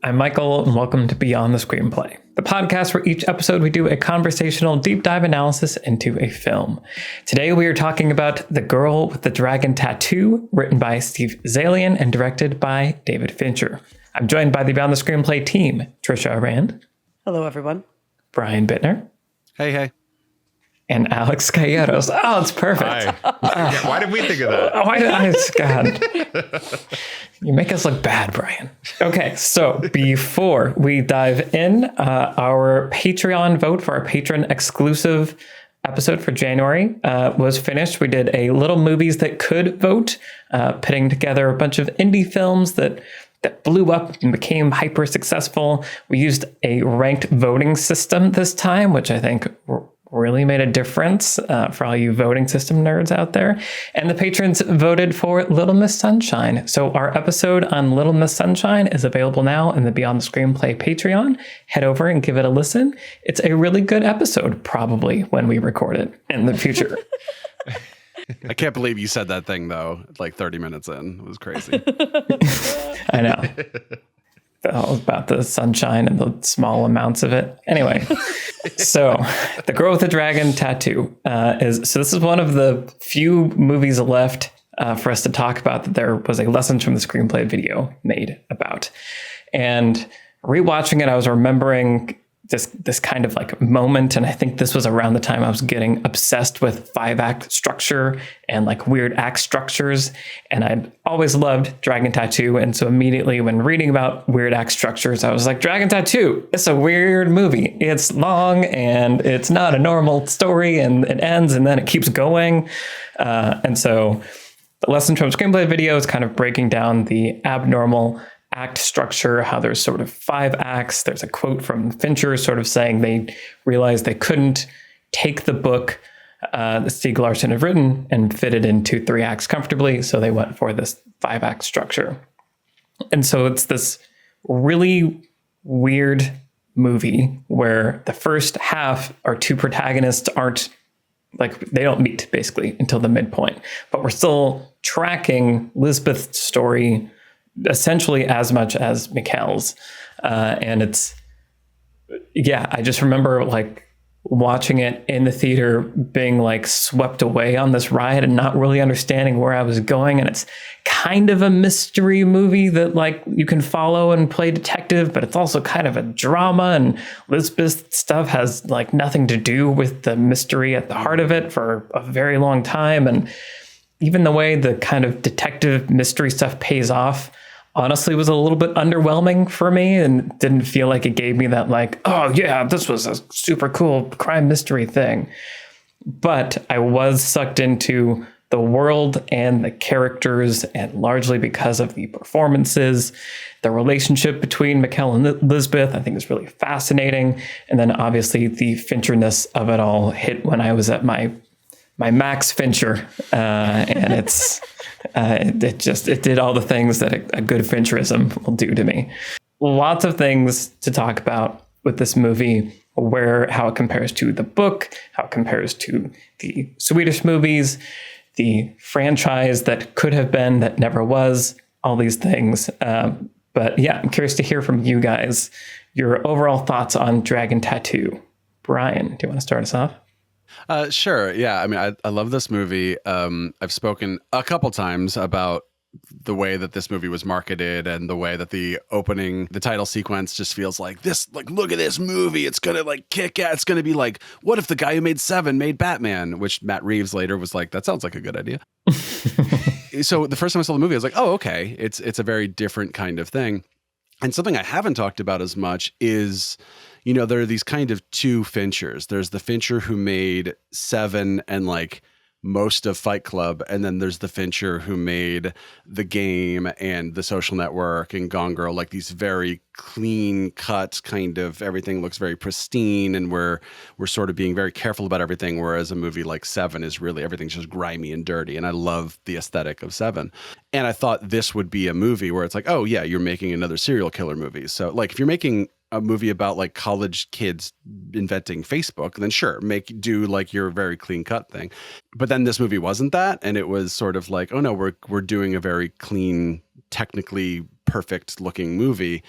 I'm Michael, and welcome to Beyond the Screenplay, the podcast where each episode we do a conversational deep dive analysis into a film. Today we are talking about The Girl with the Dragon Tattoo, written by Steve Zaillian and directed by David Fincher. I'm joined by the Beyond the Screenplay team, Trisha Rand. Hello, everyone. Brian Bittner. Hey. And Alex Calleros. Oh, it's perfect. Hi. Why did we think of that? Why did I? God. You make us look bad, Brian. Okay, so before we dive in, our Patreon vote for our patron exclusive episode for January was finished. We did a little movies that could vote, putting together a bunch of indie films that blew up and became hyper successful. We used a ranked voting system this time, which I think really made a difference for all you voting system nerds out there. And the patrons voted for Little Miss Sunshine. So our episode on Little Miss Sunshine is available now in the Beyond the Screenplay Patreon. Head over and give it a listen. It's a really good episode, probably, when we record it in the future. I can't believe you said that thing, though, like 30 minutes in. It was crazy. I know. All about the sunshine and the small amounts of it. Anyway, so The Girl with the Dragon Tattoo this is one of the few movies left for us to talk about that there was a Lessons from the Screenplay video made about. And rewatching it, I was remembering this kind of like moment, and I think this was around the time I was getting obsessed with 5-act structure and like weird act structures, and I'd always loved Dragon Tattoo, and so immediately when reading about weird act structures, I was like, Dragon Tattoo, it's a weird movie. It's long, and it's not a normal story, and it ends, and then it keeps going, and so the Lesson from Screenplay video is kind of breaking down the abnormal act structure, how there's sort of 5 acts. There's a quote from Fincher sort of saying they realized they couldn't take the book that Stieg Larsson had written and fit it into 3 acts comfortably, so they went for this 5-act structure. And so it's this really weird movie where the first half, our 2 protagonists aren't, like, they don't meet basically until the midpoint, but we're still tracking Lisbeth's story essentially as much as Mikkel's. And I just remember like watching it in the theater, being like swept away on this ride and not really understanding where I was going. And it's kind of a mystery movie that like you can follow and play detective, but it's also kind of a drama, and Lisbeth's stuff has like nothing to do with the mystery at the heart of it for a very long time. And even the way the kind of detective mystery stuff pays off honestly was a little bit underwhelming for me, and didn't feel like it gave me that like, oh yeah, this was a super cool crime mystery thing. But I was sucked into the world and the characters, and largely because of the performances. The relationship between Mikkel and Lisbeth I think is really fascinating. And then obviously the Fincher-ness of it all hit when I was at my Max Fincher, and it did all the things that a good Fincherism will do to me. Lots of things to talk about with this movie, how it compares to the book, how it compares to the Swedish movies, the franchise that could have been that never was, all these things. But yeah, I'm curious to hear from you guys your overall thoughts on Dragon Tattoo. Brian, do you want to start us off? Sure. Yeah. I mean, I love this movie. I've spoken a couple times about the way that this movie was marketed and the way that the title sequence just feels like this, like, look at this movie. It's going to like kick ass. It's going to be like, what if the guy who made Seven made Batman, which Matt Reeves later was like, that sounds like a good idea. So the first time I saw the movie, I was like, oh, okay. It's a very different kind of thing. And something I haven't talked about as much is, you know, there are these kind of 2 Finchers. There's the Fincher who made Seven and like most of Fight Club, and then there's the Fincher who made The Game and The Social Network and Gone Girl, like these very clean cut kind of, everything looks very pristine, and we're sort of being very careful about everything, whereas a movie like Seven is really, everything's just grimy and dirty, and I love the aesthetic of Seven. And I thought this would be a movie where it's like, oh yeah, you're making another serial killer movie. So like if you're making a movie about like college kids inventing Facebook, then sure, do like your very clean cut thing. But then this movie wasn't that, and it was sort of like, oh no, we're doing a very clean, technically perfect looking movie.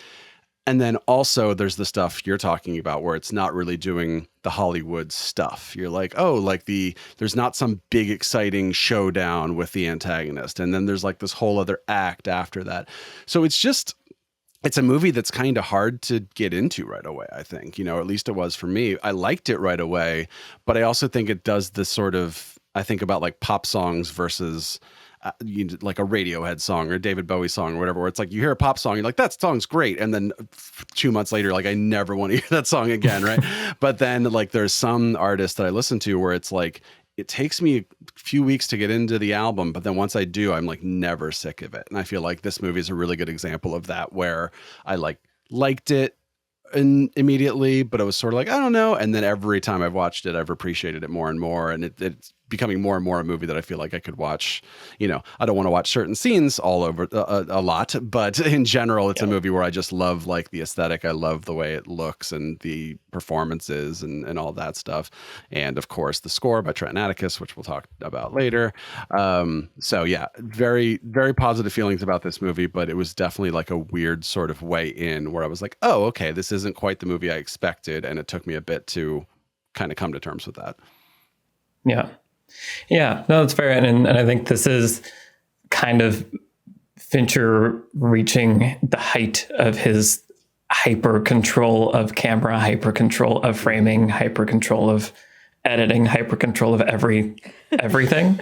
And then also there's the stuff you're talking about where it's not really doing the Hollywood stuff. You're like, oh, like there's not some big exciting showdown with the antagonist. And then there's like this whole other act after that. So it's a movie that's kind of hard to get into right away, I think, at least it was for me. I liked it right away, but I also think it does this sort of, I think about like pop songs versus like a Radiohead song or a David Bowie song or whatever, where it's like you hear a pop song, you're like, that song's great. And then 2 months later, like, I never want to hear that song again. Right. But then like there's some artists that I listen to where it's like, it takes me a few weeks to get into the album, but then once I do, I'm like never sick of it. And I feel like this movie is a really good example of that, where I liked it immediately, but it was sort of like, I don't know. And then every time I've watched it, I've appreciated it more and more. And it's becoming more and more a movie that I feel like I could watch. I don't want to watch certain scenes all over a lot, but in general, it's a movie where I just love like the aesthetic. I love the way it looks and the performances and all that stuff. And of course, the score by Trent Atticus, which we'll talk about later. So yeah, very, very positive feelings about this movie, but it was definitely like a weird sort of way in where I was like, oh, okay, this isn't quite the movie I expected. And it took me a bit to kind of come to terms with that. Yeah. Yeah, no, that's fair. And I think this is kind of Fincher reaching the height of his hyper control of camera, hyper control of framing, hyper control of editing, hyper control of everything.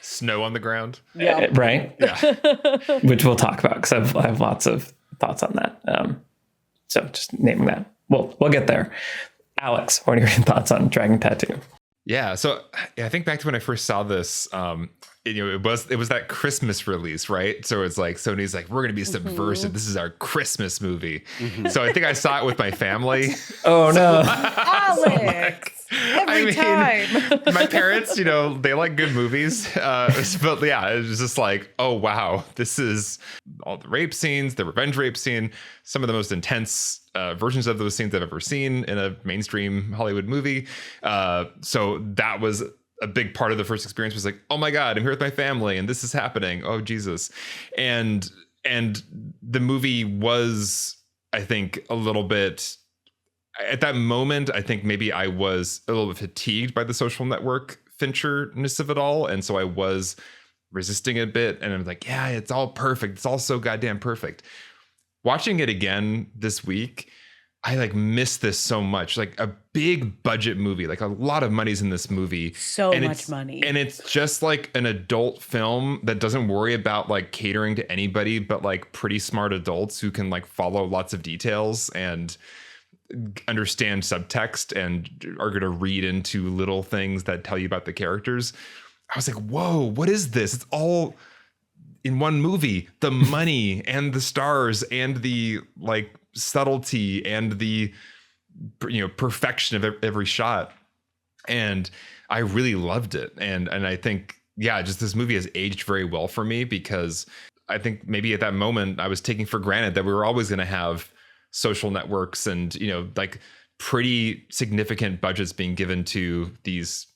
Snow on the ground. Yeah. Right. Yeah. Which we'll talk about because I have lots of thoughts on that. So just naming that. We'll get there. Alex, what are your thoughts on Dragon Tattoo? Yeah, so I think back to when I first saw this, it was that Christmas release, right? So it's like Sony's like, we're gonna be subversive. This is our Christmas movie. So I think I saw it with my family. Oh no, Alex! Every time. My parents, they like good movies, but yeah, it was just like, oh wow, this is all the rape scenes, the revenge rape scene, some of the most intense versions of those scenes I've ever seen in a mainstream Hollywood movie. So that was a big part of the first experience, was like, oh my God, I'm here with my family and this is happening. Oh Jesus. And the movie was, I think, a little bit, at that moment, I think maybe I was a little bit fatigued by the Social Network Fincher-ness of it all. And so I was resisting it a bit. And I'm like, yeah, it's all perfect. It's all so goddamn perfect. Watching it again this week, I miss this so much. Like a big budget movie, like a lot of money's in this movie. So much money. And it's just like an adult film that doesn't worry about like catering to anybody, but like pretty smart adults who can like follow lots of details and understand subtext and are going to read into little things that tell you about the characters. I was like, whoa, what is this? It's all in one movie. The money and the stars and the like subtlety and the perfection of every shot. And I really loved it. And I think, yeah, just this movie has aged very well for me, because I think maybe at that moment I was taking for granted that we were always going to have social networks and, like pretty significant budgets being given to these,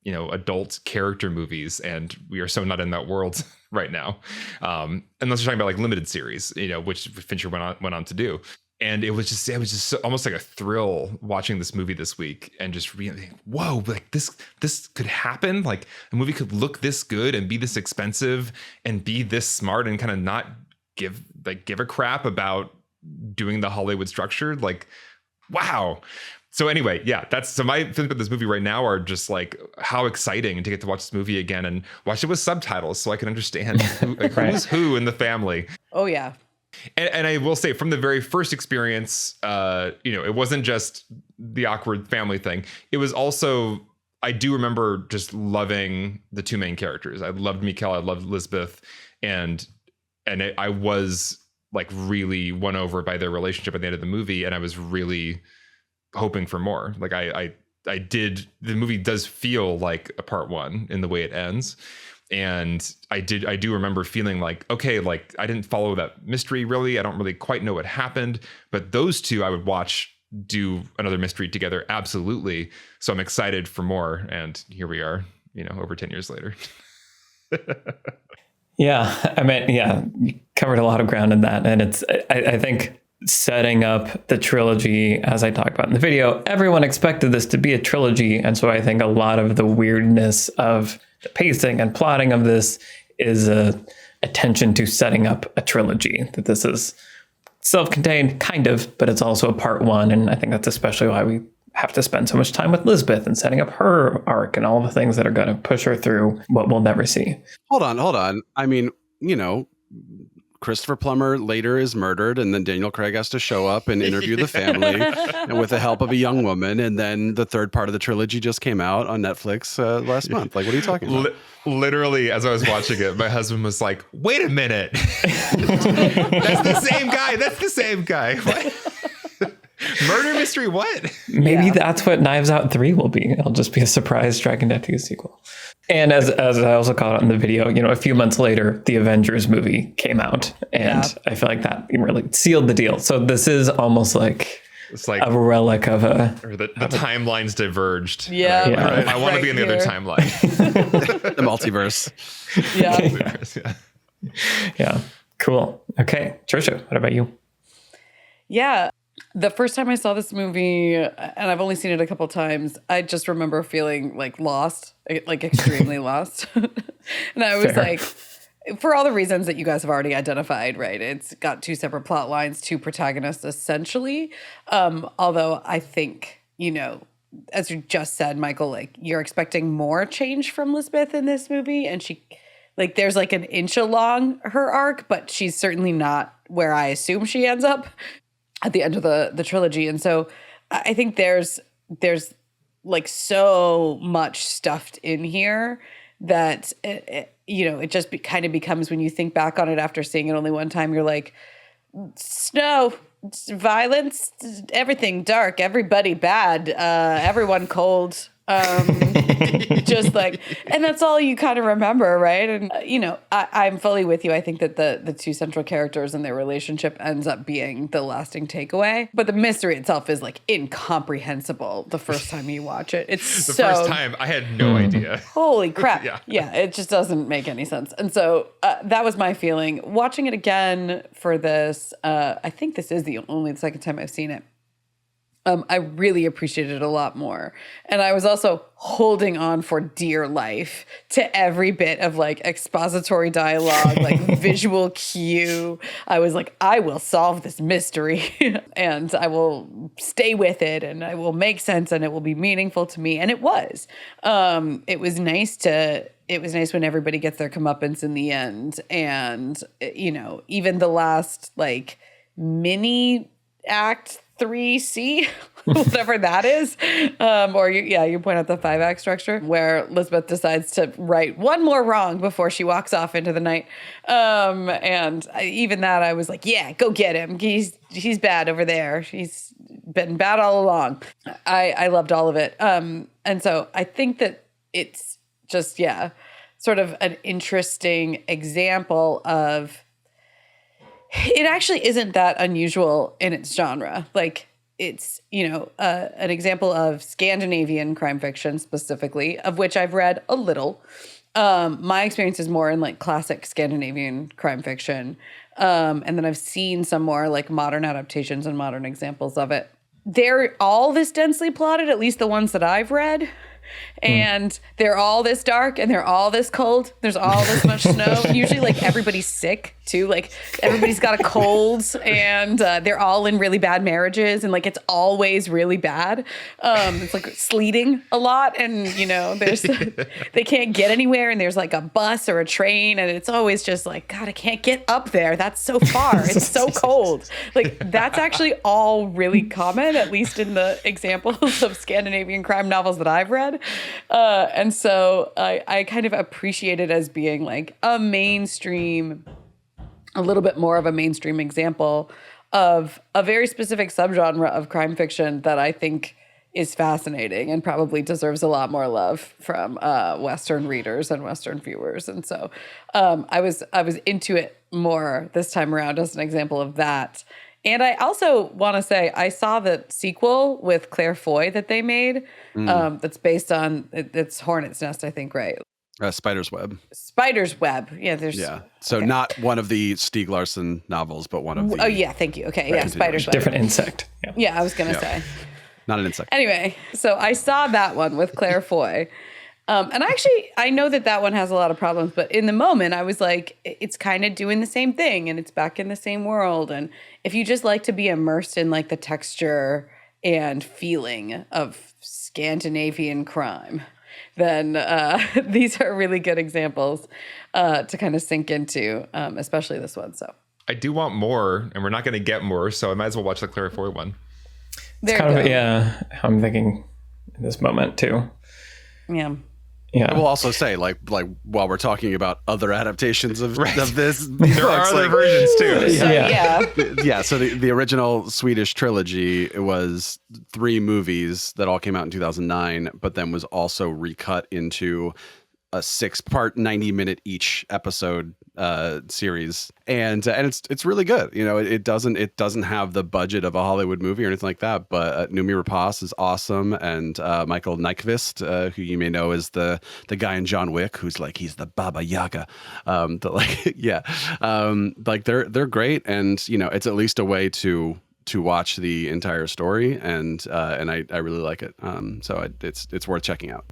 adult character movies. And we are so not in that world right now. Unless you're talking about like limited series, which Fincher went on to do. And it was just so, almost like a thrill watching this movie this week and just really, whoa, like this could happen. Like a movie could look this good and be this expensive and be this smart and kind of not give a crap about doing the Hollywood structure. Like, wow. So anyway, yeah, so my feelings about this movie right now are just like how exciting to get to watch this movie again and watch it with subtitles so I can understand who's who in the family. Oh yeah. And I will say, from the very first experience, it wasn't just the awkward family thing. It was also, I do remember just loving the two main characters. I loved Mikkel, I loved Elizabeth, and I was like really won over by their relationship at the end of the movie, and I was really hoping for more. Like I did. The movie does feel like a part one in the way it ends. And I do remember feeling like, okay, like I didn't follow that mystery really. I don't really quite know what happened, but those two I would watch do another mystery together. Absolutely. So I'm excited for more. And here we are, over 10 years later. Yeah. I mean, yeah, you covered a lot of ground in that. And I think setting up the trilogy, as I talked about in the video. Everyone expected this to be a trilogy, and so I think a lot of the weirdness of the pacing and plotting of this is a attention to setting up a trilogy, that this is self-contained, kind of, but it's also a part one. And I think that's especially why we have to spend so much time with Lisbeth and setting up her arc and all the things that are going to push her through what we'll never see. Hold on. I mean, Christopher Plummer later is murdered, and then Daniel Craig has to show up and interview the family and with the help of a young woman. And then the third part of the trilogy just came out on Netflix last month. Like, what are you talking about? Literally, as I was watching it, my husband was like, wait a minute. That's the same guy. What? Murder mystery, what? Maybe that's what Knives Out 3 will be. It'll just be a surprise Dragon Tattoo sequel. And as I also caught out in the video, a few months later, the Avengers movie came out. And I feel like that really sealed the deal. So this is almost like it's like a relic of the timelines diverged. Yeah. Right? I want to be in the other timeline. The multiverse. Yeah. Yeah. Cool. Okay. Trisha, what about you? Yeah. The first time I saw this movie, and I've only seen it a couple times, I just remember feeling like lost, like extremely lost. And I was like, for all the reasons that you guys have already identified, right? It's got two separate plot lines, two protagonists essentially. Although I think, as you just said, Michael, like you're expecting more change from Lisbeth in this movie. And she, like, there's like an inch along her arc, but she's certainly not where I assume she ends up at the end of the trilogy. And so I think there's like so much stuffed in here that, it just kind of becomes, when you think back on it after seeing it only one time, you're like, snow, violence, everything dark, everybody bad, everyone cold. Just like, and that's all you kind of remember, right? And I'm fully with you. I think that the two central characters and their relationship ends up being the lasting takeaway, but the mystery itself is like incomprehensible the first time you watch it. It's the first time I had no idea. Holy crap. Yeah, it just doesn't make any sense. And so that was my feeling watching it again for this. I think this is the second time I've seen it. I really appreciated it a lot more. And I was also holding on for dear life to every bit of like expository dialogue, like visual cue. I was like, I will solve this mystery and I will stay with it and I will make sense and it will be meaningful to me. And it was. It was nice when everybody gets their comeuppance in the end. And, even the last like mini act 3C, whatever that is. You point out the 5-act structure where Lisbeth decides to right one more wrong before she walks off into the night. Even that I was like, yeah, go get him. He's bad over there. He's been bad all along. I loved all of it. And so I think that it's just, sort of an interesting example of, it actually isn't that unusual in its genre. Like it's, an example of Scandinavian crime fiction specifically, of which I've read a little. My experience is more in like classic Scandinavian crime fiction. And then I've seen some more like modern adaptations and modern examples of it. They're all this densely plotted, at least the ones that I've read. And they're all this dark and they're all this cold. There's all this much snow. Usually like everybody's sick too. Like everybody's got a cold and they're all in really bad marriages and like it's always really bad. It's like sleeting a lot and there's they can't get anywhere and there's like a bus or a train and it's always just like, God, I can't get up there. That's so far. It's so cold. Like that's actually all really common, at least in the examples of Scandinavian crime novels that I've read. And so I kind of appreciate it as being like a little bit more of a mainstream example of a very specific subgenre of crime fiction that I think is fascinating and probably deserves a lot more love from Western readers and Western viewers. And so I was into it more this time around as an example of that. And I also want to say I saw the sequel with Claire Foy that they made that's based on, it's Hornet's Nest, I think, right? Spider's Web. Spider's Web. Yeah, there's. Yeah. So not one of the Stieg Larsson novels, but one of the. Oh yeah, thank you. Okay, yeah, Spider's Web. Different insect. Yeah, Yeah, I was gonna say. Not an insect. Anyway, so I saw that one with Claire Foy. And actually, I know that one has a lot of problems, but in the moment, I was like, it's kind of doing the same thing and it's back in the same world. And if you just like to be immersed in like the texture and feeling of Scandinavian crime, then these are really good examples to kind of sink into, especially this one. So I do want more, and we're not going to get more, so I might as well watch the Claire Foy one. it's kind of how I'm thinking in this moment too. Yeah. Yeah. I will also say, like while we're talking about other adaptations of this, There are other versions too. Yeah. So the original Swedish trilogy, it was 3 movies that all came out in 2009, but then was also recut into a 6-part, 90-minute each episode series, and it's really good. You know, it doesn't have the budget of a Hollywood movie or anything like that, but Noomi Rapace is awesome, and Michael Nyqvist, who you may know is the guy in John Wick, who's like he's the Baba Yaga, they're great, and you know it's at least a way to watch the entire story, and I really like it. So it's worth checking out.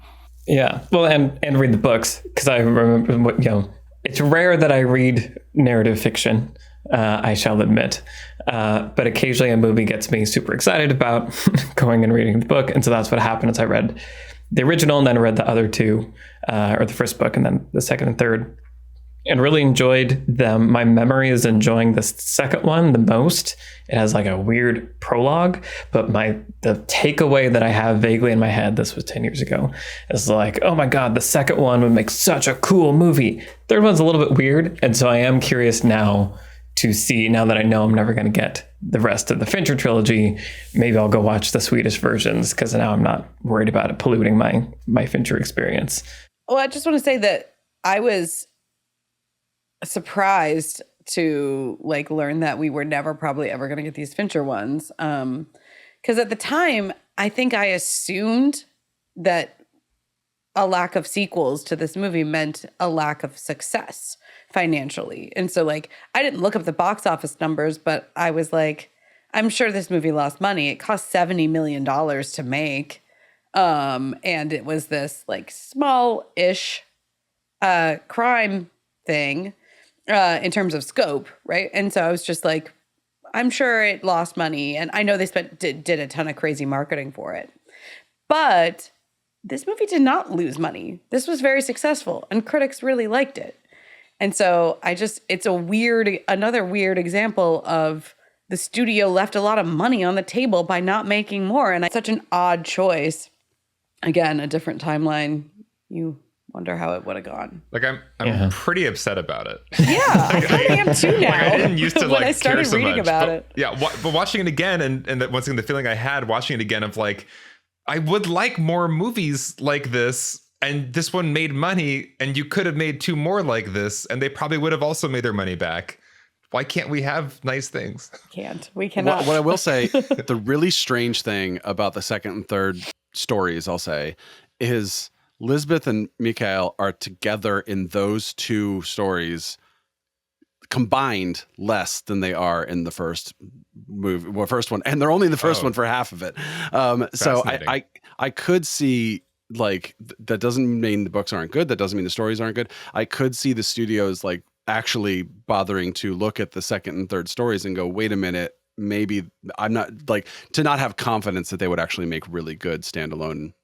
Yeah, well, and read the books, because I remember, it's rare that I read narrative fiction, I shall admit, but occasionally a movie gets me super excited about going and reading the book, and so that's what happened. Is I read the original and then read the other 2, or the first book and then the second and third, and really enjoyed them. My memory is enjoying the second one the most. It has like a weird prologue, but the takeaway that I have vaguely in my head, this was 10 years ago, is like, oh my God, the second one would make such a cool movie. Third one's a little bit weird. And so I am curious now to see, now that I know I'm never going to get the rest of the Fincher trilogy, maybe I'll go watch the Swedish versions, because now I'm not worried about it polluting my Fincher experience. Well, I just want to say that I was surprised to like learn that we were never probably ever going to get these Fincher ones. Because at the time, I think I assumed that a lack of sequels to this movie meant a lack of success financially. And so like, I didn't look up the box office numbers, but I was like, I'm sure this movie lost money. It cost $70 million to make. And it was this like small-ish crime thing in terms of scope, right? And so I was just like, I'm sure it lost money, and I know they did a ton of crazy marketing for it. But this movie did not lose money. This was very successful, and critics really liked it. And so it's another weird example of the studio left a lot of money on the table by not making more. And it's such an odd choice. Again, a different timeline. You wonder how it would have gone. Like I'm pretty upset about it. Yeah, I kind of am too now. Like I didn't used to when like I started care so reading much. about but, it. Yeah, but watching it again, and once again the feeling I had watching it again of like, I would like more movies like this, and this one made money, and you could have made 2 more like this, and they probably would have also made their money back. Why can't we have nice things? We cannot. What I will say, the really strange thing about the second and third stories, I'll say, is Lisbeth and Mikael are together in those 2 stories combined less than they are in the first first one, and they're only in the first one for half of it. So I could see, like, that doesn't mean the books aren't good. That doesn't mean the stories aren't good. I could see the studios like actually bothering to look at the second and third stories and go, wait a minute, maybe I'm not like to not have confidence that they would actually make really good standalone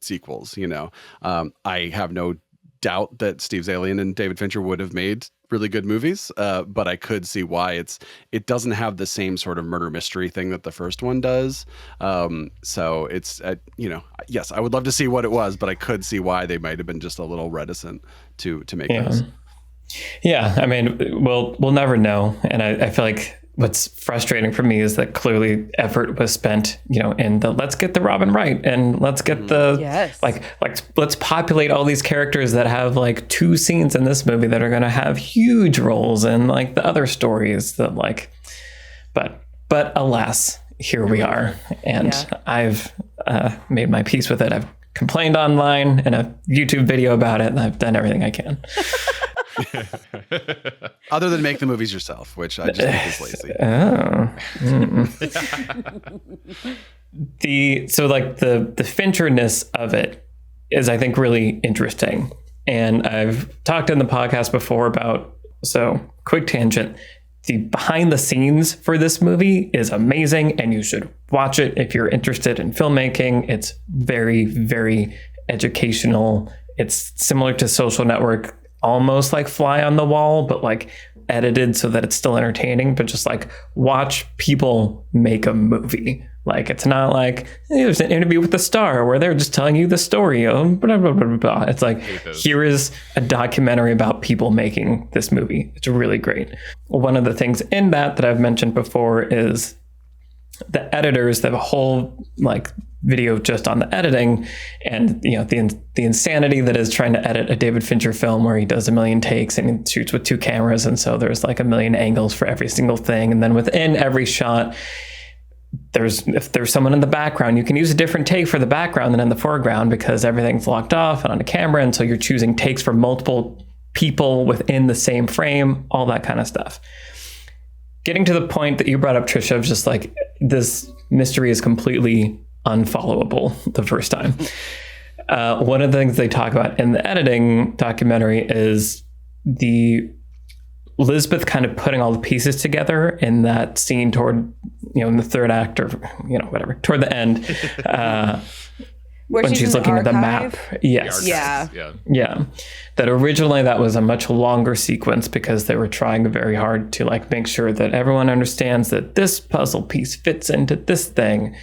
sequels. You know, I have no doubt that Steve Zalian and David Fincher would have made really good movies, but I could see why it doesn't have the same sort of murder mystery thing that the first one does. So it's yes, I would love to see what it was, but I could see why they might have been just a little reticent to make those. Yeah, I mean, we'll never know, and I feel like what's frustrating for me is that clearly effort was spent, in the let's get the Robin right, and let's get the let's populate all these characters that have like 2 scenes in this movie that are going to have huge roles in like the other stories that like, but alas, here we are, and I've made my peace with it. I've complained online in a YouTube video about it, and I've done everything I can. Other than make the movies yourself, which I just think is lazy. The Fincher-ness of it is, I think, really interesting. And I've talked in the podcast before about, so quick tangent, the behind the scenes for this movie is amazing, and you should watch it if you're interested in filmmaking. It's very, very educational. It's similar to Social Network, almost like Fly on the Wall, but like edited so that it's still entertaining, but just like watch people make a movie. Like, it's not like there's an interview with the star where they're just telling you the story of blah, blah, blah, blah. It's like, here is a documentary about people making this movie. It's really great. One of the things in that I've mentioned before is the editors. They have a whole like video just on the editing, and the insanity that is trying to edit a David Fincher film where he does a million takes and he shoots with 2 cameras, and so there's like a million angles for every single thing, and then within every shot, if there's someone in the background, you can use a different take for the background than in the foreground because everything's locked off and on a camera, and so you're choosing takes for multiple people within the same frame, all that kind of stuff. Getting to the point that you brought up, Trisha, of just like this mystery is completely unfollowable the first time. One of the things they talk about in the editing documentary is the Lisbeth kind of putting all the pieces together in that scene toward, in the third act or, whatever, toward the end, when she's looking at the map. Yes. Yeah. That originally that was a much longer sequence because they were trying very hard to like make sure that everyone understands that this puzzle piece fits into this thing.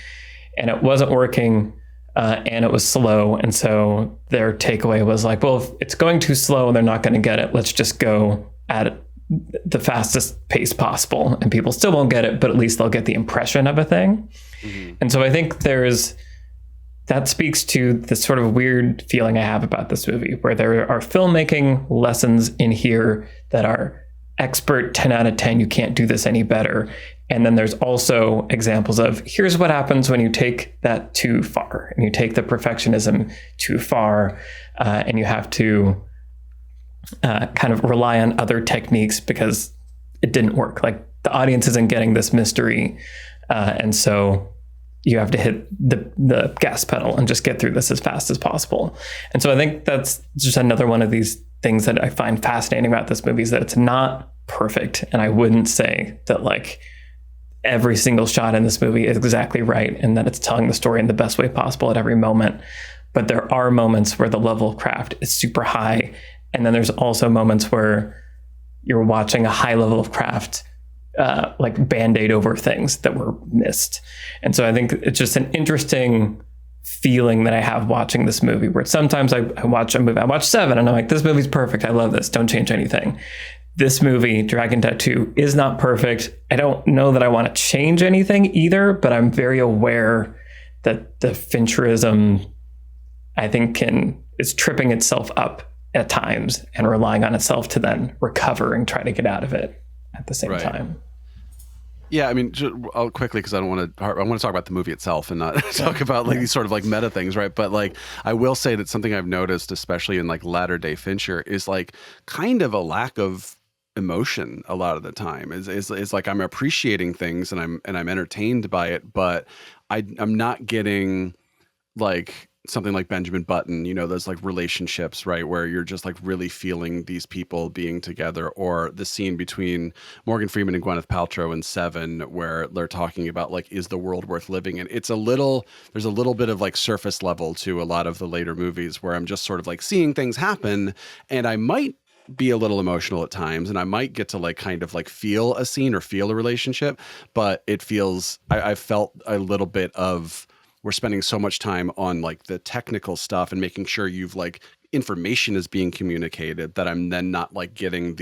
And it wasn't working, and it was slow. And so their takeaway was like, well, if it's going too slow and they're not going to get it, let's just go at the fastest pace possible. And people still won't get it, but at least they'll get the impression of a thing. Mm-hmm. And so I think that speaks to the sort of weird feeling I have about this movie, where there are filmmaking lessons in here that are expert 10 out of 10. You can't do this any better. And then there's also examples of here's what happens when you take that too far and you take the perfectionism too far, and you have to kind of rely on other techniques because it didn't work. Like the audience isn't getting this mystery, and so you have to hit the gas pedal and just get through this as fast as possible. And so I think that's just another one of these things that I find fascinating about this movie, is that it's not perfect, and I wouldn't say that like every single shot in this movie is exactly right and that it's telling the story in the best way possible at every moment. But there are moments where the level of craft is super high. And then there's also moments where you're watching a high level of craft like band-aid over things that were missed. And so I think it's just an interesting feeling that I have watching this movie, where sometimes I watch a movie, I watch Seven and I'm like, this movie's perfect. I love this. Don't change anything. This movie, Dragon Tattoo, is not perfect. I don't know that I want to change anything either, but I'm very aware that the Fincherism, I think, is tripping itself up at times and relying on itself to then recover and try to get out of it at the same time. Yeah, I mean, I'll quickly, because I want to talk about the movie itself and not talk about like these sort of like meta things, right? But like, I will say that something I've noticed, especially in like latter day Fincher, is like kind of a lack of emotion a lot of the time. Is like I'm appreciating things and I'm entertained by it, but I'm not getting like something like Benjamin Button, those like relationships, right, where you're just like really feeling these people being together, or the scene between Morgan Freeman and Gwyneth Paltrow in Seven, where they're talking about like, is the world worth living? And there's a little bit of like surface level to a lot of the later movies where I'm just sort of like seeing things happen, and I might be a little emotional at times, and I might get to like kind of like feel a scene or feel a relationship, but it feels I felt a little bit of, we're spending so much time on like the technical stuff and making sure you've like information is being communicated, that I'm then not like getting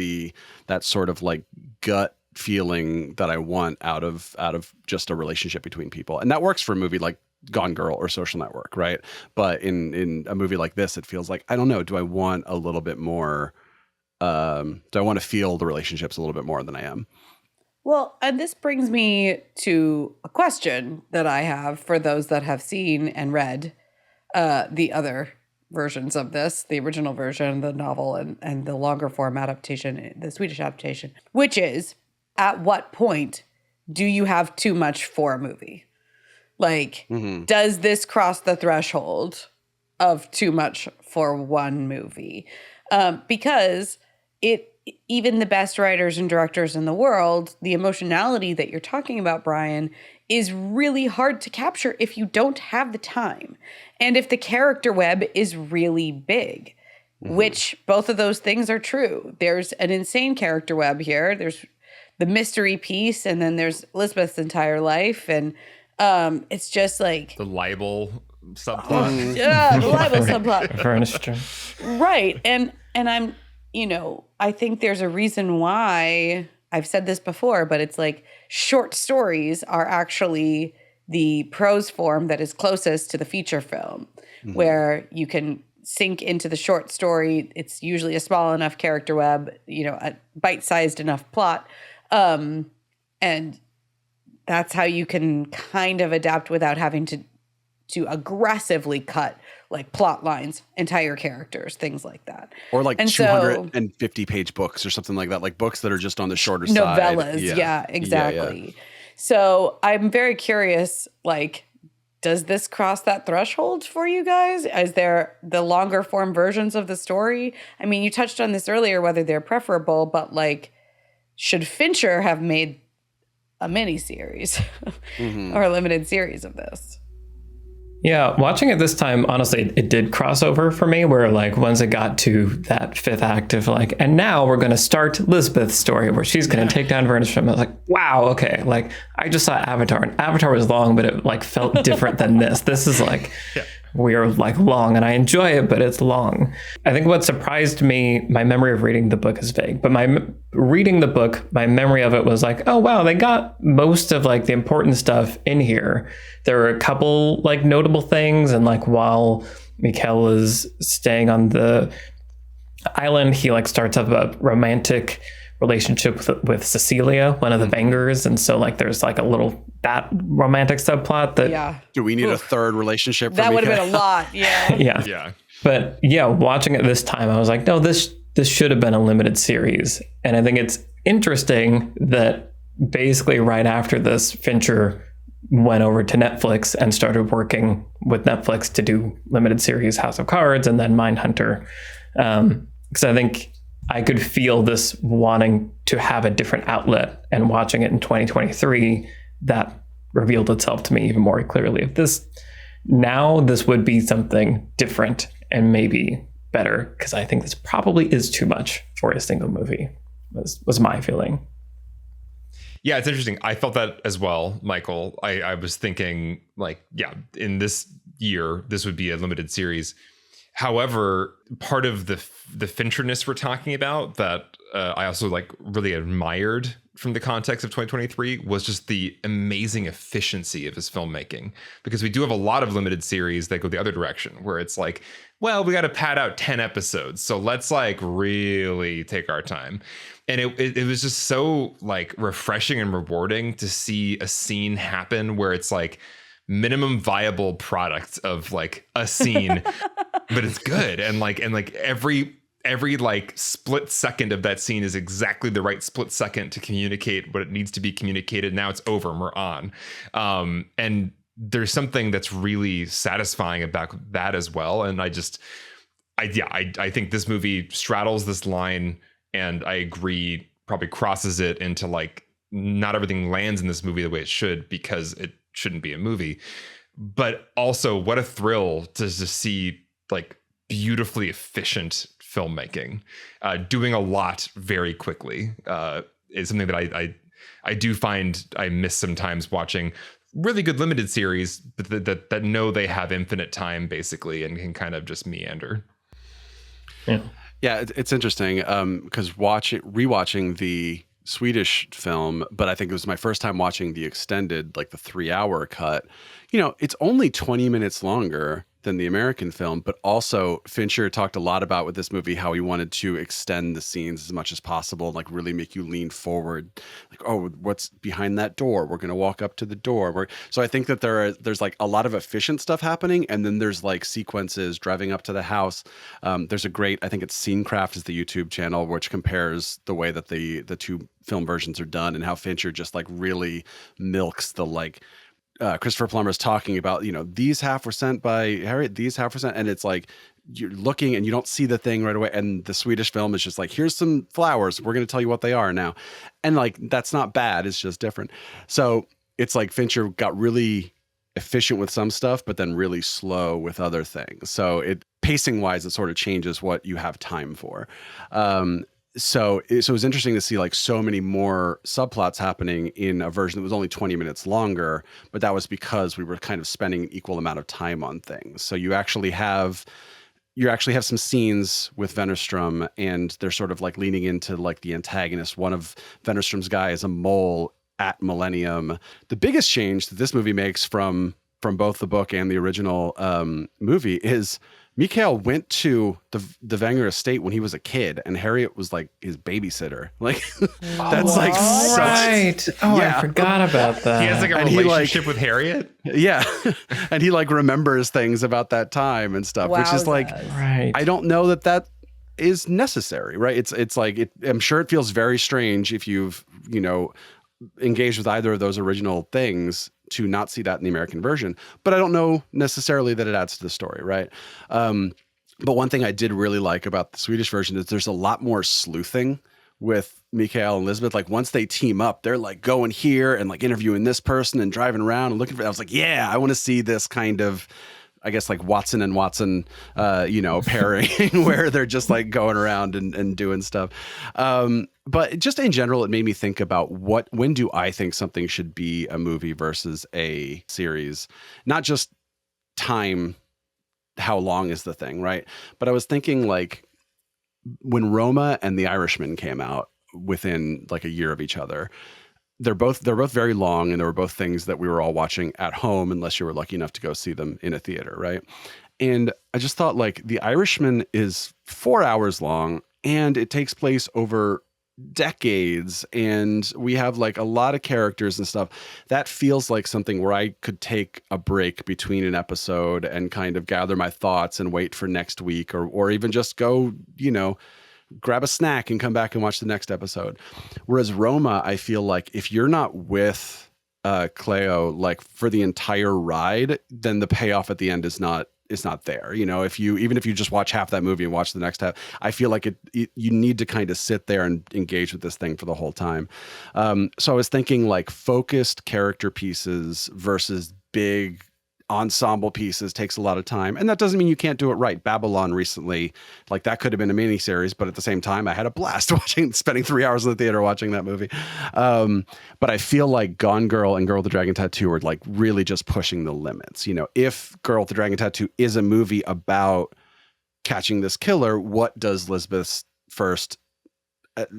that sort of like gut feeling that I want out of just a relationship between people. And that works for a movie like Gone Girl or Social Network, right? But in a movie like this, it feels like, I don't know, do I want a little bit more? Do I want to feel the relationships a little bit more than I am? Well, and this brings me to a question that I have for those that have seen and read the other versions of this, the original version, the novel, and the longer form adaptation, the Swedish adaptation, which is, at what point do you have too much for a movie? Like, does this cross the threshold of too much for one movie? Because even the best writers and directors in the world, the emotionality that you're talking about, Brian, is really hard to capture if you don't have the time. And if the character web is really big, which both of those things are true. There's an insane character web here. There's the mystery piece, and then there's Elizabeth's entire life. And it's just like the libel subplot. Yeah, the libel subplot. Furniture. Right. And I'm, I think there's a reason why, I've said this before, but it's like short stories are actually the prose form that is closest to the feature film, where you can sink into the short story. It's usually a small enough character web, a bite-sized enough plot. And that's how you can kind of adapt without having to aggressively cut like plot lines, entire characters, things like that. Or like and 250-page books or something like that, like books that are just on the shorter side. Novellas, yeah, exactly. Yeah. So I'm very curious, like, does this cross that threshold for you guys? Is there the longer form versions of the story? I mean, you touched on this earlier, whether they're preferable, but like, should Fincher have made a mini series or a limited series of this? Yeah, watching it this time, honestly, it did cross over for me, where like once it got to that fifth act of like, and now we're going to start Lisbeth's story where she's going to take down Vernstrom. I was like, wow, okay. Like I just saw Avatar, and Avatar was long, but it like felt different than this. This is like, we're like long, and I enjoy it, but it's long. I think what surprised me, my memory of reading the book is vague, but reading the book, my memory of it was like, oh wow, they got most of like the important stuff in here. There were a couple like notable things, and like while Mikkel is staying on the island, he like starts up a romantic relationship with Cecilia, one of the Bangers, and so like there's like a little that romantic subplot that do we need a third relationship for that would have been a lot. Yeah. But yeah, watching it this time, I was like, no, this should have been a limited series. And I think it's interesting that basically right after this, Fincher went over to Netflix and started working with Netflix to do limited series House of Cards and then Mindhunter. Because I think I could feel this wanting to have a different outlet, and watching it in 2023, that revealed itself to me even more clearly. If this would be something different and maybe better, because I think this probably is too much for a single movie, was my feeling. Yeah, it's interesting. I felt that as well, Michael. I was thinking like, yeah, in this year, this would be a limited series. However, part of the Fincherness we're talking about that I also like really admired from the context of 2023 was just the amazing efficiency of his filmmaking, because we do have a lot of limited series that go the other direction, where it's like, well, we got to pad out 10 episodes, so let's like really take our time. And it was just so like refreshing and rewarding to see a scene happen where it's like minimum viable product of like a scene, but it's good. And like every like split second of that scene is exactly the right split second to communicate what it needs to be communicated. Now it's over and we're on. And there's something that's really satisfying about that as well. And I think this movie straddles this line, and I agree, probably crosses it into like, not everything lands in this movie the way it should, because it shouldn't be a movie. But also, what a thrill to just see like beautifully efficient filmmaking, doing a lot very quickly, is something that I do find I miss sometimes watching really good limited series, but that know they have infinite time basically and can kind of just meander. Yeah, it's interesting because rewatching the Swedish film, but I think it was my first time watching the extended, like the 3-hour cut. It's only 20 minutes longer than the American film, but also Fincher talked a lot about with this movie how he wanted to extend the scenes as much as possible, like really make you lean forward, like, oh, what's behind that door? We're going to walk up to the door. So I think that there's like a lot of efficient stuff happening, and then there's like sequences driving up to the house. There's a great, I think it's Scenecraft is the YouTube channel, which compares the way that the two film versions are done and how Fincher just like really milks the like Christopher Plummer's talking about, these half were sent by Harriet, these half were sent. And it's like, you're looking and you don't see the thing right away. And the Swedish film is just like, here's some flowers. We're going to tell you what they are now. And like, that's not bad. It's just different. So it's like Fincher got really efficient with some stuff, but then really slow with other things. So pacing wise, it sort of changes what you have time for. So it was interesting to see like so many more subplots happening in a version that was only 20 minutes longer, but that was because we were kind of spending an equal amount of time on things. So you actually have some scenes with Wennerstrom, and they're sort of like leaning into like the antagonist. One of Wennerstrom's guy is a mole at Millennium. The biggest change that this movie makes from both the book and the original movie is Mikael went to the Wenger estate when he was a kid, and Harriet was like his babysitter. Like that's like right. Oh, yeah. I forgot about that. He has like a relationship with Harriet. Yeah, and he like remembers things about that time and stuff, which is like, right. I don't know that is necessary, right? It's like I'm sure it feels very strange if you've engaged with either of those original things to not see that in the American version, but I don't know necessarily that it adds to the story, right? But one thing I did really like about the Swedish version is there's a lot more sleuthing with Mikael and Elizabeth. Like once they team up, they're like going here and like interviewing this person and driving around and looking for. I was like, yeah, I want to see this kind of, I guess like Watson and Watson, pairing where they're just like going around and doing stuff. But just in general, it made me think about when do I think something should be a movie versus a series? Not just time, how long is the thing, right? But I was thinking like when Roma and The Irishman came out within like a year of each other, they're both very long, and they were both things that we were all watching at home, unless you were lucky enough to go see them in a theater, right? And I just thought like The Irishman is 4 hours long, and it takes place over decades, and we have like a lot of characters and stuff. That feels like something where I could take a break between an episode and kind of gather my thoughts and wait for next week, or even just go, grab a snack and come back and watch the next episode. Whereas Roma, I feel like if you're not with Cleo like for the entire ride, then the payoff at the end is not there. If you just watch half that movie and watch the next half, I feel like you need to kind of sit there and engage with this thing for the whole time. So I was thinking like focused character pieces versus big ensemble pieces takes a lot of time, and that doesn't mean you can't do it right. Babylon recently, like that could have been a mini series, but at the same time I had a blast spending 3 hours in the theater watching that movie. But I feel like Gone Girl and Girl with the Dragon Tattoo are like really just pushing the limits. If Girl with the Dragon Tattoo is a movie about catching this killer, what does Lisbeth's first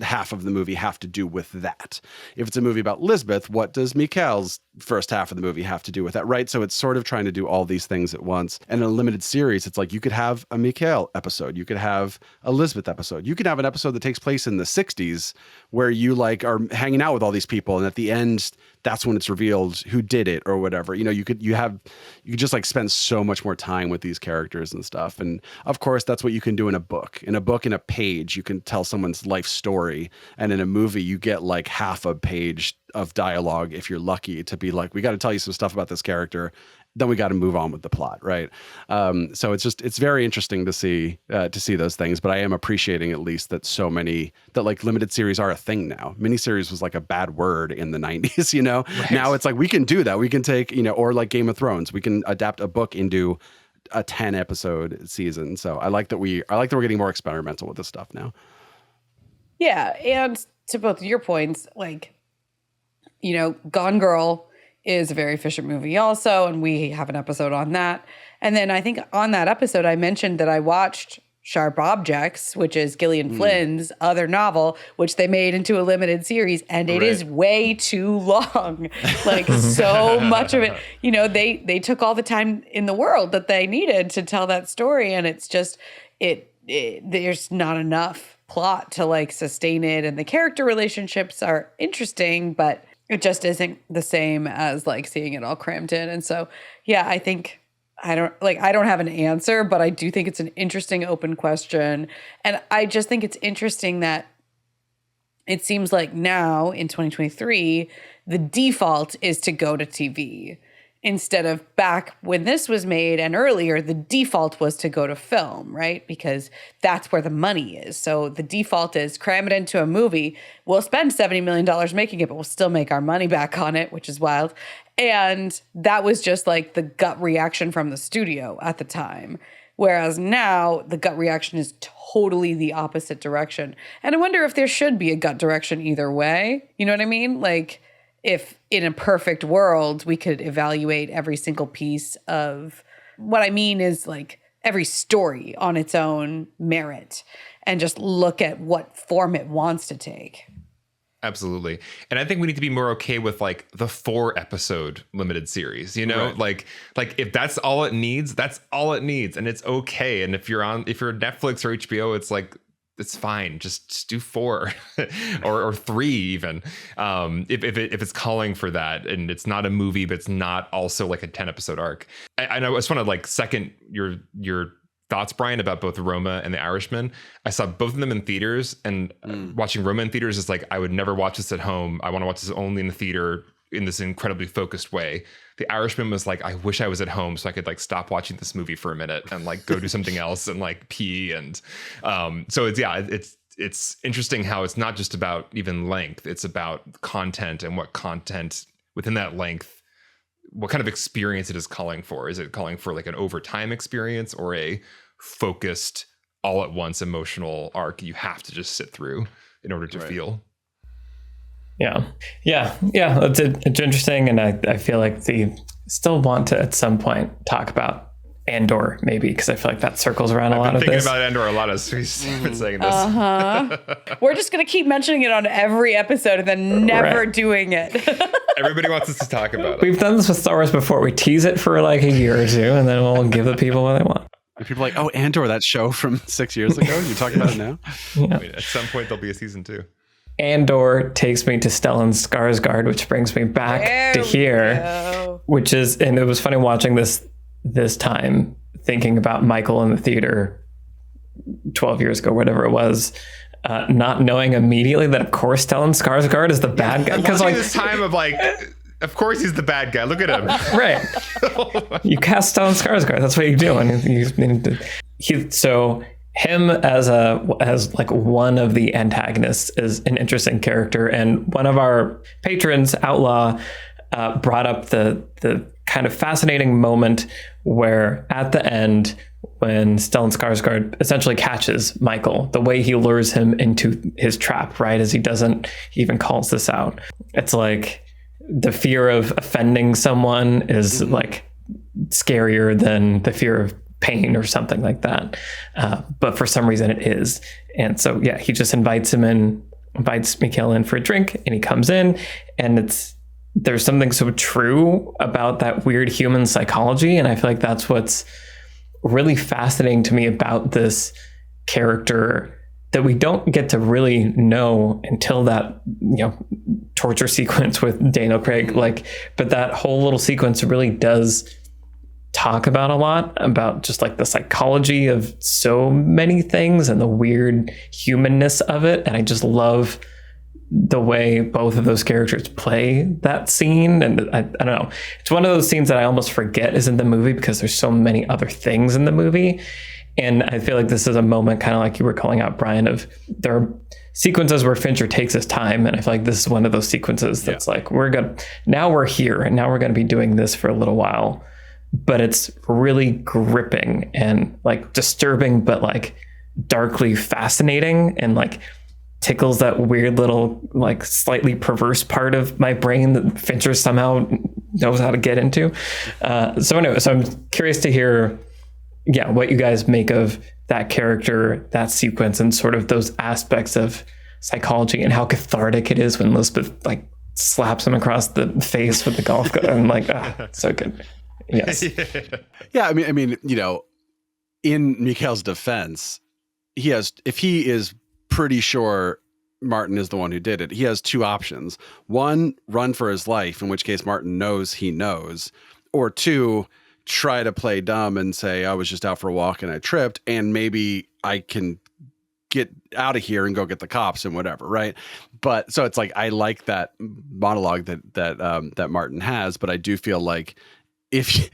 half of the movie have to do with that? If it's a movie about Lisbeth, what does Mikael's first half of the movie have to do with that, right? So it's sort of trying to do all these things at once. And in a limited series, it's like you could have a Mikael episode, you could have a Lisbeth episode, you could have an episode that takes place in the 60s where you like are hanging out with all these people, and at the end that's when it's revealed who did it or whatever. You could just like spend so much more time with these characters and stuff. And of course that's what you can do in a book. In a page, you can tell someone's life story. And in a movie, you get like half a page of dialogue if you're lucky to be like, we got to tell you some stuff about this character, then we got to move on with the plot, right? So it's very interesting to see those things. But I am appreciating at least that like limited series are a thing now. Miniseries was like a bad word in the 90s, Right. Now it's like we can do that. We can take, or like Game of Thrones, we can adapt a book into a 10 episode season. So I like that we're getting more experimental with this stuff now. Yeah, and to both of your points, like, Gone Girl is a very efficient movie also, and we have an episode on that. And then I think on that episode I mentioned that I watched Sharp Objects, which is Gillian Flynn's other novel, which they made into a limited series, and it is way too long. Like so much of it, you know, they took all the time in the world that they needed to tell that story, and it's just there's not enough plot to like sustain it, and the character relationships are interesting, but it just isn't the same as like seeing it all crammed in. And so, yeah, I think I don't have an answer, but I do think it's an interesting open question. And I just think it's interesting that it seems like now in 2023, the default is to go to TV instead of back when this was made and earlier, the default was to go to film, right? Because that's where the money is. So the default is cram it into a movie. We'll spend $70 million making it, but we'll still make our money back on it, which is wild. And that was just like the gut reaction from the studio at the time. Whereas now the gut reaction is totally the opposite direction. And I wonder if there should be a gut direction either way. You know what I mean? Like, if in a perfect world, we could evaluate every single piece of what I mean is like every story on its own merit and just look at what form it wants to take. Absolutely. And I think we need to be more okay with like the 4-episode limited series, you know, like if that's all it needs, that's all it needs. And it's okay. And if you're Netflix or HBO, it's like, it's fine. Just do 4 or 3 even. If it's calling for that and it's not a movie, but it's not also like a 10-episode arc. I know I just want to like second your thoughts, Brian, about both Roma and The Irishman. I saw both of them in theaters, and watching Roma in theaters is like, I would never watch this at home. I want to watch this only in the theater in this incredibly focused way. The Irishman was like, I wish I was at home so I could like stop watching this movie for a minute and like go do something else and like pee. And so it's interesting how it's not just about even length. It's about content and what content within that length, what kind of experience it is calling for. Is it calling for like an overtime experience or a focused all at once emotional arc you have to just sit through in order to feel? Yeah. It's interesting, and I feel like they still want to at some point talk about Andor, maybe, because I feel like that circles around a lot of this. I've been thinking about Andor a lot as we've been saying this. We're just gonna keep mentioning it on every episode and then never doing it. Everybody wants us to talk about it. We've done this with Star Wars before. We tease it for like a year or two, and then we'll give the people what they want. And people are like, oh, Andor, that show from 6 years ago. You talking about it now? Yeah. I mean, at some point there'll be a season 2. Andor takes me to Stellan Skarsgård, which brings me back to here, which is, and it was funny watching this time, thinking about Michael in the theater 12 years ago, whatever it was, not knowing immediately that, of course, Stellan Skarsgård is the bad guy. Because like this time of like, of course he's the bad guy. Look at him. Right. You cast Stellan Skarsgård. That's what you do. And so him as like one of the antagonists is an interesting character. And one of our patrons, Outlaw, brought up the kind of fascinating moment where at the end, when Stellan Skarsgård essentially catches Michael, the way he lures him into his trap, right? As he even calls this out. It's like the fear of offending someone is like scarier than the fear of pain or something like that. But for some reason it is. And so, yeah, he just invites Mikhail in for a drink, and he comes in, and there's something so true about that weird human psychology. And I feel like that's what's really fascinating to me about this character that we don't get to really know until that, torture sequence with Daniel Craig, but that whole little sequence really does talk about a lot about just like the psychology of so many things and the weird humanness of it. And I just love the way both of those characters play that scene. And I don't know, it's one of those scenes that I almost forget is in the movie because there's so many other things in the movie. And I feel like this is a moment, kind of like you were calling out, Brian, of there are sequences where Fincher takes his time. And I feel like this is one of those sequences that's like, now we're here and now we're going to be doing this for a little while. But it's really gripping and like disturbing, but like darkly fascinating, and like tickles that weird little like slightly perverse part of my brain that Fincher somehow knows how to get into. So I'm curious to hear, what you guys make of that character, that sequence, and sort of those aspects of psychology and how cathartic it is when Lisbeth like slaps him across the face with the golf club. I'm like, so good. Yes. Yeah. I mean, you know, in Mikhail's defense, if he is pretty sure Martin is the one who did it, he has two options. One, run for his life, in which case Martin knows he knows, or two, try to play dumb and say, I was just out for a walk and I tripped, and maybe I can get out of here and go get the cops and whatever. Right. But so it's like, I like that monologue that Martin has, but I do feel like if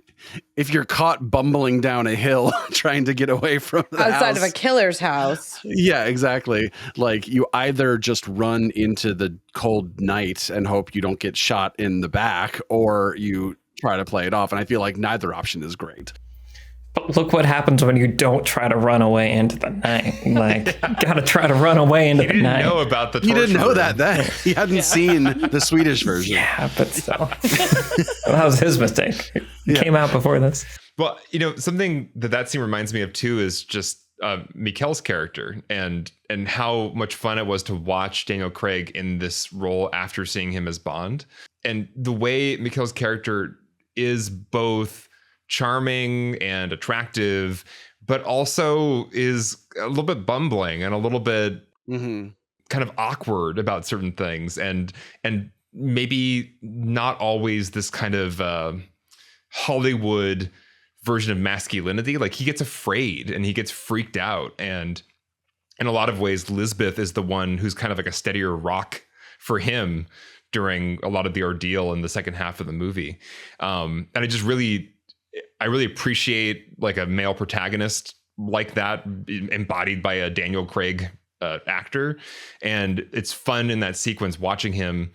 you're caught bumbling down a hill trying to get away from the outside house, of a killer's house. Yeah, exactly. Like you either just run into the cold night and hope you don't get shot in the back, or you try to play it off. And I feel like neither option is great. But look what happens when you don't try to run away into the night. Like, you gotta try to run away into the night. He didn't know about the torture He didn't know room. that then. He hadn't seen the Swedish version. Yeah, but still. That was his mistake. It came out before this. Well, you know, something that scene reminds me of too is just Mikkel's character and how much fun it was to watch Daniel Craig in this role after seeing him as Bond. And the way Mikkel's character is both charming and attractive, but also is a little bit bumbling and a little bit kind of awkward about certain things, and maybe not always this kind of Hollywood version of masculinity. Like, he gets afraid and he gets freaked out, and in a lot of ways Lisbeth is the one who's kind of like a steadier rock for him during a lot of the ordeal in the second half of the movie. And I really appreciate like a male protagonist like that, embodied by a Daniel Craig actor. And it's fun in that sequence watching him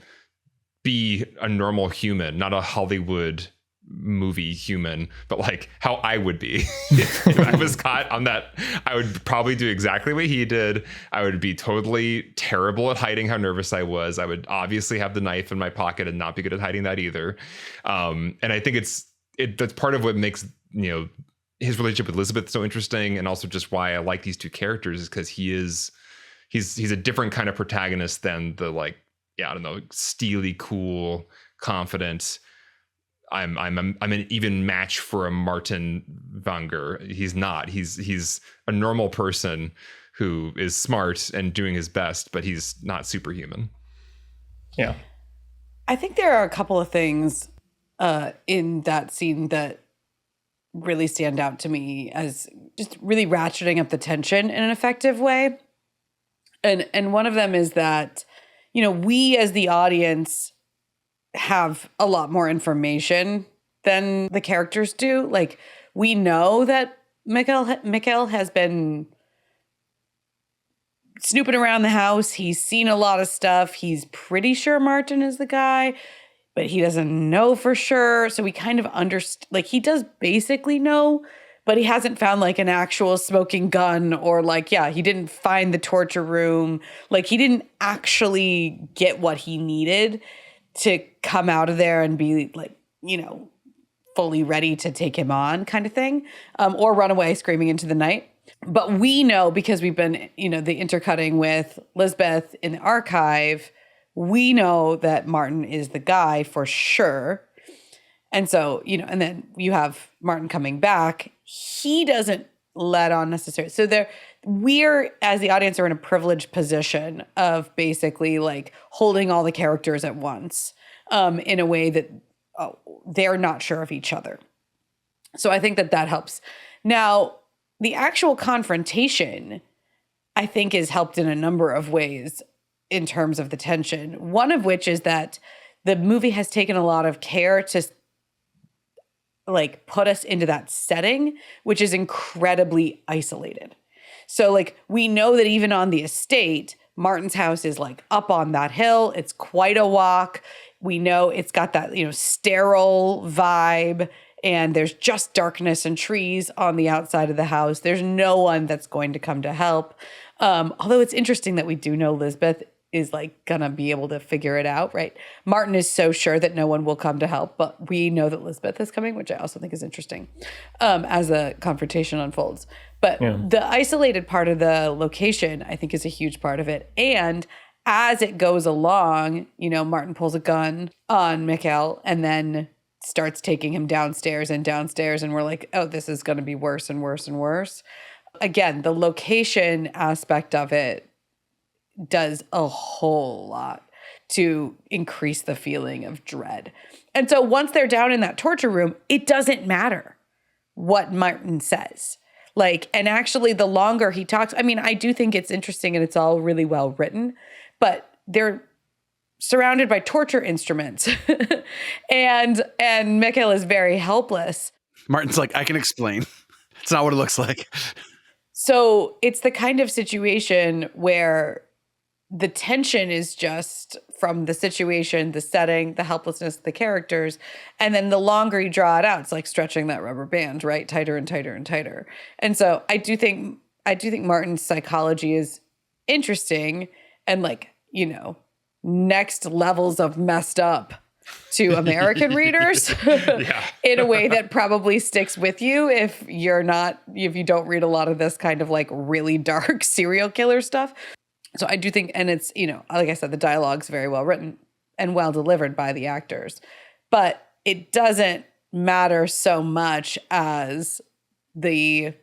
be a normal human, not a Hollywood movie human, but like how I would be. If I was caught on that, I would probably do exactly what he did. I would be totally terrible at hiding how nervous I was. I would obviously have the knife in my pocket and not be good at hiding that either. And I think that's part of what makes, you know, his relationship with Elizabeth so interesting, and also just why I like these two characters, is because he's a different kind of protagonist than the, like, I don't know, steely, cool, confident. I'm an even match for a Martin Vanger. He's not. He's a normal person who is smart and doing his best, but he's not superhuman. Yeah. I think there are a couple of things in that scene that really stand out to me as just really ratcheting up the tension in an effective way. And one of them is that, you know, we as the audience have a lot more information than the characters do. Like, we know that Mikkel has been snooping around the house. He's seen a lot of stuff. He's pretty sure Martin is the guy, but he doesn't know for sure. So we kind of understand, like, he does basically know, but he hasn't found like an actual smoking gun, or like, he didn't find the torture room. Like, he didn't actually get what he needed to come out of there and be like, you know, fully ready to take him on, kind of thing, or run away screaming into the night. But we know, because we've been, you know, the intercutting with Lisbeth in the archive, we know that Martin is the guy for sure. And so, you know, and then you have Martin coming back. He doesn't let on necessarily. So we're, as the audience, are in a privileged position of basically like holding all the characters at once, in a way that they're not sure of each other. So I think that helps. Now, the actual confrontation, I think, is helped in a number of ways in terms of the tension. One of which is that the movie has taken a lot of care to like put us into that setting, which is incredibly isolated. So like, we know that even on the estate, Martin's house is like up on that hill. It's quite a walk. We know it's got that, you know, sterile vibe, and there's just darkness and trees on the outside of the house. There's no one that's going to come to help. Although it's interesting that we do know Lisbeth is like gonna be able to figure it out, right? Martin is so sure that no one will come to help, but we know that Lisbeth is coming, which I also think is interesting as the confrontation unfolds. But the isolated part of the location, I think, is a huge part of it. And as it goes along, you know, Martin pulls a gun on Mikhail and then starts taking him downstairs, and we're like, oh, this is going to be worse and worse and worse. Again, the location aspect of it does a whole lot to increase the feeling of dread. And so once they're down in that torture room, it doesn't matter what Martin says. Like, and actually the longer he talks, I mean, I do think it's interesting and it's all really well written, but they're surrounded by torture instruments and Mikhail is very helpless. Martin's like, I can explain. It's not what it looks like. So it's the kind of situation where the tension is just from the situation, the setting, the helplessness of the characters. And then the longer you draw it out, it's like stretching that rubber band, right? Tighter and tighter and tighter. And so I do think Martin's psychology is interesting and, like, you know, next levels of messed up to American readers in a way that probably sticks with you if you don't read a lot of this kind of like really dark serial killer stuff. So I do think, and it's, you know, like I said, the dialogue's very well written and well delivered by the actors, but it doesn't matter so much as the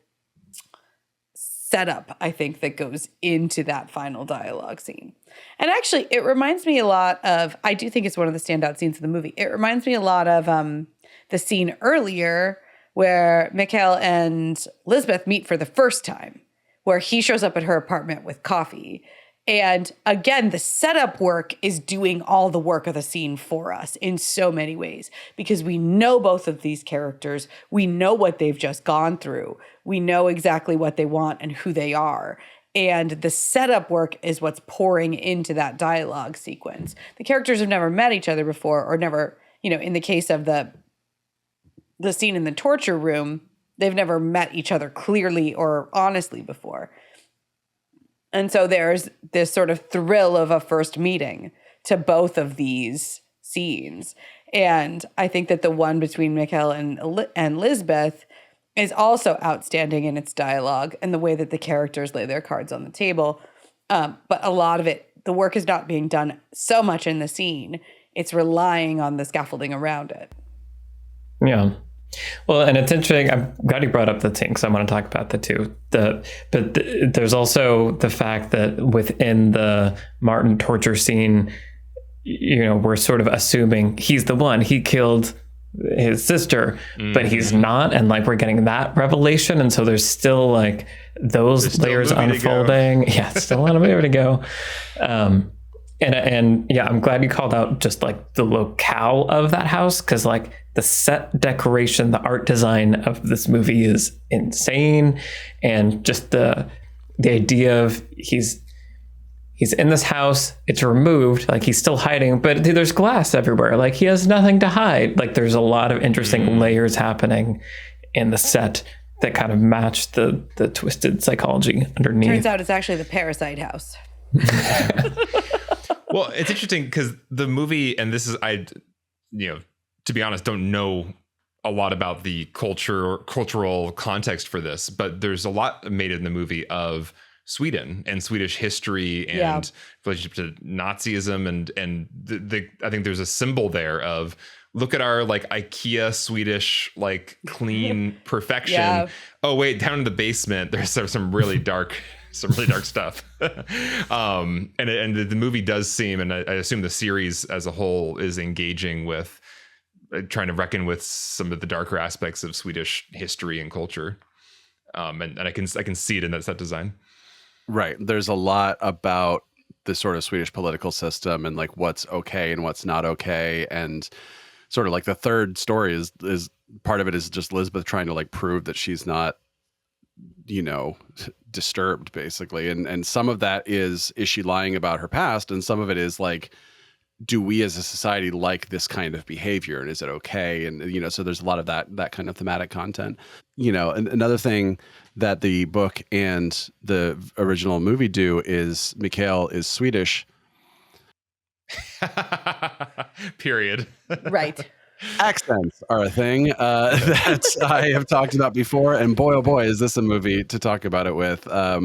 setup, I think, that goes into that final dialogue scene. And actually, it reminds me a lot of, I do think it's one of the standout scenes of the movie. It reminds me a lot of the scene earlier where Mikhail and Lisbeth meet for the first time, where he shows up at her apartment with coffee. And again, the setup work is doing all the work of the scene for us in so many ways, because we know both of these characters. We know what they've just gone through. We know exactly what they want and who they are. And the setup work is what's pouring into that dialogue sequence. The characters have never met each other before, or never, you know, in the case of the scene in the torture room, they've never met each other clearly or honestly before. And so there's this sort of thrill of a first meeting to both of these scenes. And I think that the one between Mikhail and Lisbeth is also outstanding in its dialogue and the way that the characters lay their cards on the table. But a lot of it, the work is not being done so much in the scene. It's relying on the scaffolding around it. Yeah. Well, and it's interesting. I'm glad you brought up the thing, because I want to talk about that too. There's also the fact that within the Martin torture scene, you know, we're sort of assuming he's the one. He killed his sister, but he's not, and like we're getting that revelation, and so there's still like those layers unfolding. Yeah, it's still a lot of way to go. And yeah, I'm glad you called out just like the locale of that house, because like the set decoration, the art design of this movie is insane, and just the idea of he's in this house, it's removed, like he's still hiding, but there's glass everywhere, like he has nothing to hide. Like there's a lot of interesting layers happening in the set that kind of match the twisted psychology underneath. Turns out it's actually the Parasite house. Well, it's interesting because the movie, and this is, to be honest, don't know a lot about the cultural context for this, but there's a lot made in the movie of Sweden and Swedish history and relationship to Nazism, and I think there's a symbol there of, look at our like IKEA Swedish like clean perfection. Yeah. Oh wait, down in the basement there's some really dark stuff. And the movie does seem, and I assume the series as a whole is engaging with trying to reckon with some of the darker aspects of Swedish history and culture. And I can see it in that set design. Right. There's a lot about the sort of Swedish political system and like what's okay and what's not okay. And sort of like the third story is part of it is just Lisbeth trying to like prove that she's not, you know, disturbed basically. And some of that is she lying about her past? And some of it is like, do we as a society like this kind of behavior, and is it okay? And, you know, so there's a lot of that kind of thematic content, you know. And another thing that the book and the original movie do is Mikhail is Swedish, Period. Right. Accents are a thing that I have talked about before, and boy, oh boy, is this a movie to talk about it with. I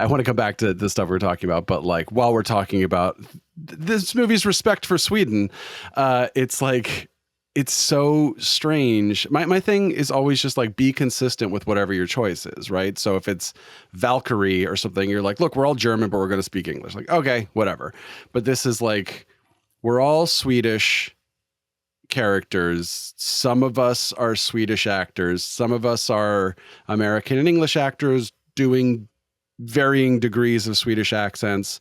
want to come back to the stuff we're talking about, but like while we're talking about this movie's respect for Sweden, it's like it's so strange. My thing is always just like be consistent with whatever your choice is, right? So if it's Valkyrie or something, you're like, look, we're all German, but we're going to speak English. Like, okay, whatever. But this is like we're all Swedish characters. Some of us are Swedish actors. Some of us are American and English actors doing varying degrees of Swedish accents.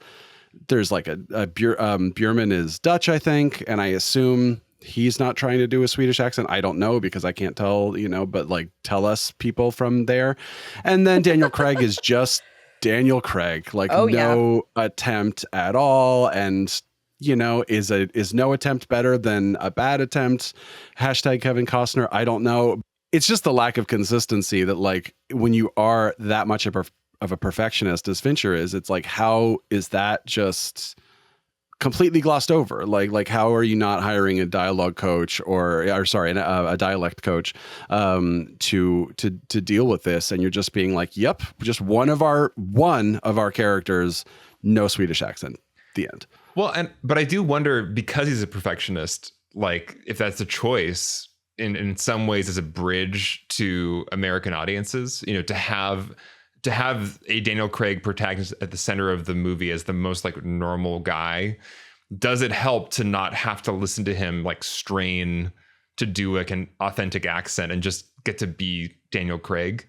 There's like Björman is Dutch, I think, and I assume he's not trying to do a Swedish accent. I don't know because I can't tell, but like tell us people from there. And then Daniel Craig is just Daniel Craig, like no attempt at all. And is no attempt better than a bad attempt? Hashtag Kevin Costner. I don't know. It's just the lack of consistency that like when you are that much of a perfectionist as Fincher is, it's like, how is that just completely glossed over? Like how are you not hiring a dialogue coach or sorry, a dialect coach to deal with this? And you're just being like, yep, just one of our characters, no Swedish accent. The end. Well, but I do wonder, because he's a perfectionist, like if that's a choice in some ways as a bridge to American audiences, to have a Daniel Craig protagonist at the center of the movie as the most like normal guy, does it help to not have to listen to him like strain to do like an authentic accent and just get to be Daniel Craig?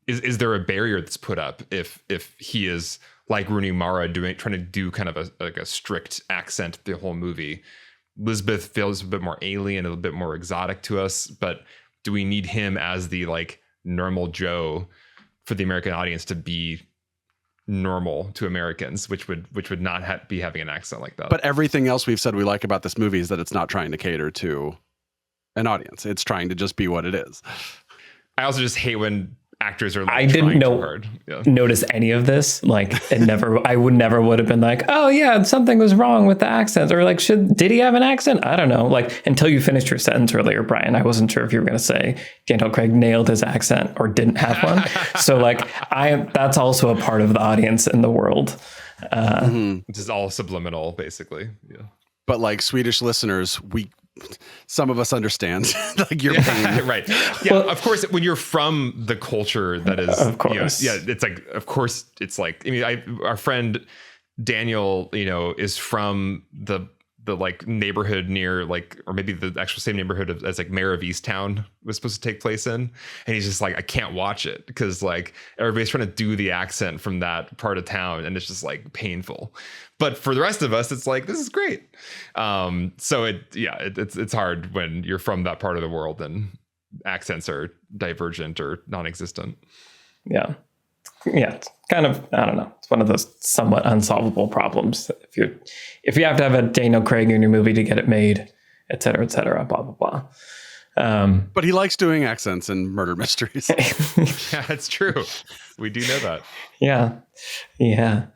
Is there a barrier that's put up if he is like Rooney Mara trying to do kind of a strict accent the whole movie? Lisbeth feels a bit more alien, a bit more exotic to us, but do we need him as the like normal Joe for the American audience to be normal to Americans, which would not be having an accent like that? But everything else we've said we like about this movie is that it's not trying to cater to an audience. It's trying to just be what it is. I also just hate when actors are like I didn't notice any of this. Like I would have been like, oh yeah, something was wrong with the accent, or like, did he have an accent? I don't know. Like until you finished your sentence earlier, Brian, I wasn't sure if you were going to say Daniel Craig nailed his accent or didn't have one. So like that's also a part of the audience in the world. This is all subliminal, basically. Yeah. But like Swedish listeners, some of us understand like your pain. Right. Yeah. Well, of course, when you're from the culture that is, of course. It's like, of course it's like, I mean, our friend Daniel, is from the like neighborhood near like, or maybe the actual same neighborhood as like Mayor of Easttown was supposed to take place in. And he's just like, I can't watch it because like everybody's trying to do the accent from that part of town. And it's just like painful. But for the rest of us, it's like, this is great. So it's hard when you're from that part of the world and accents are divergent or non-existent. Yeah. It's kind of, I don't know. It's one of those somewhat unsolvable problems. If you have to have a Daniel Craig in your movie to get it made, et cetera, blah, blah, blah. But he likes doing accents and murder mysteries. Yeah, it's true. We do know that. Yeah.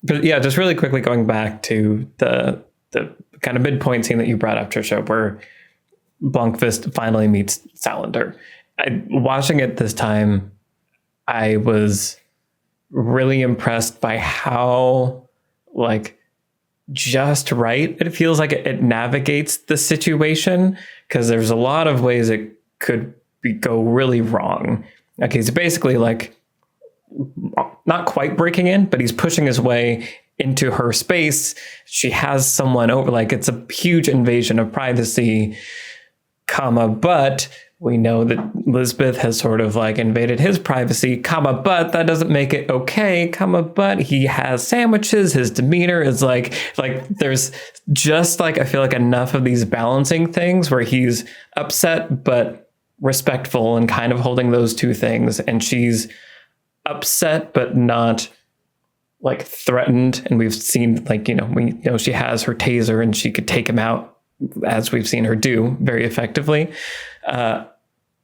But yeah, just really quickly going back to the kind of midpoint scene that you brought up, Trisha, where Blomkvist finally meets Salander. Watching it this time, I was really impressed by how like just right it feels like it navigates the situation, because there's a lot of ways it could go really wrong. Okay, so basically like not quite breaking in, but he's pushing his way into her space. She has someone over, like it's a huge invasion of privacy, but we know that Lisbeth has sort of like invaded his privacy, but that doesn't make it okay, but he has sandwiches. His demeanor is like there's just like, I feel like enough of these balancing things where he's upset, but respectful and kind of holding those two things. And she's upset, but not like threatened. And we've seen like, we know she has her taser and she could take him out, as we've seen her do very effectively.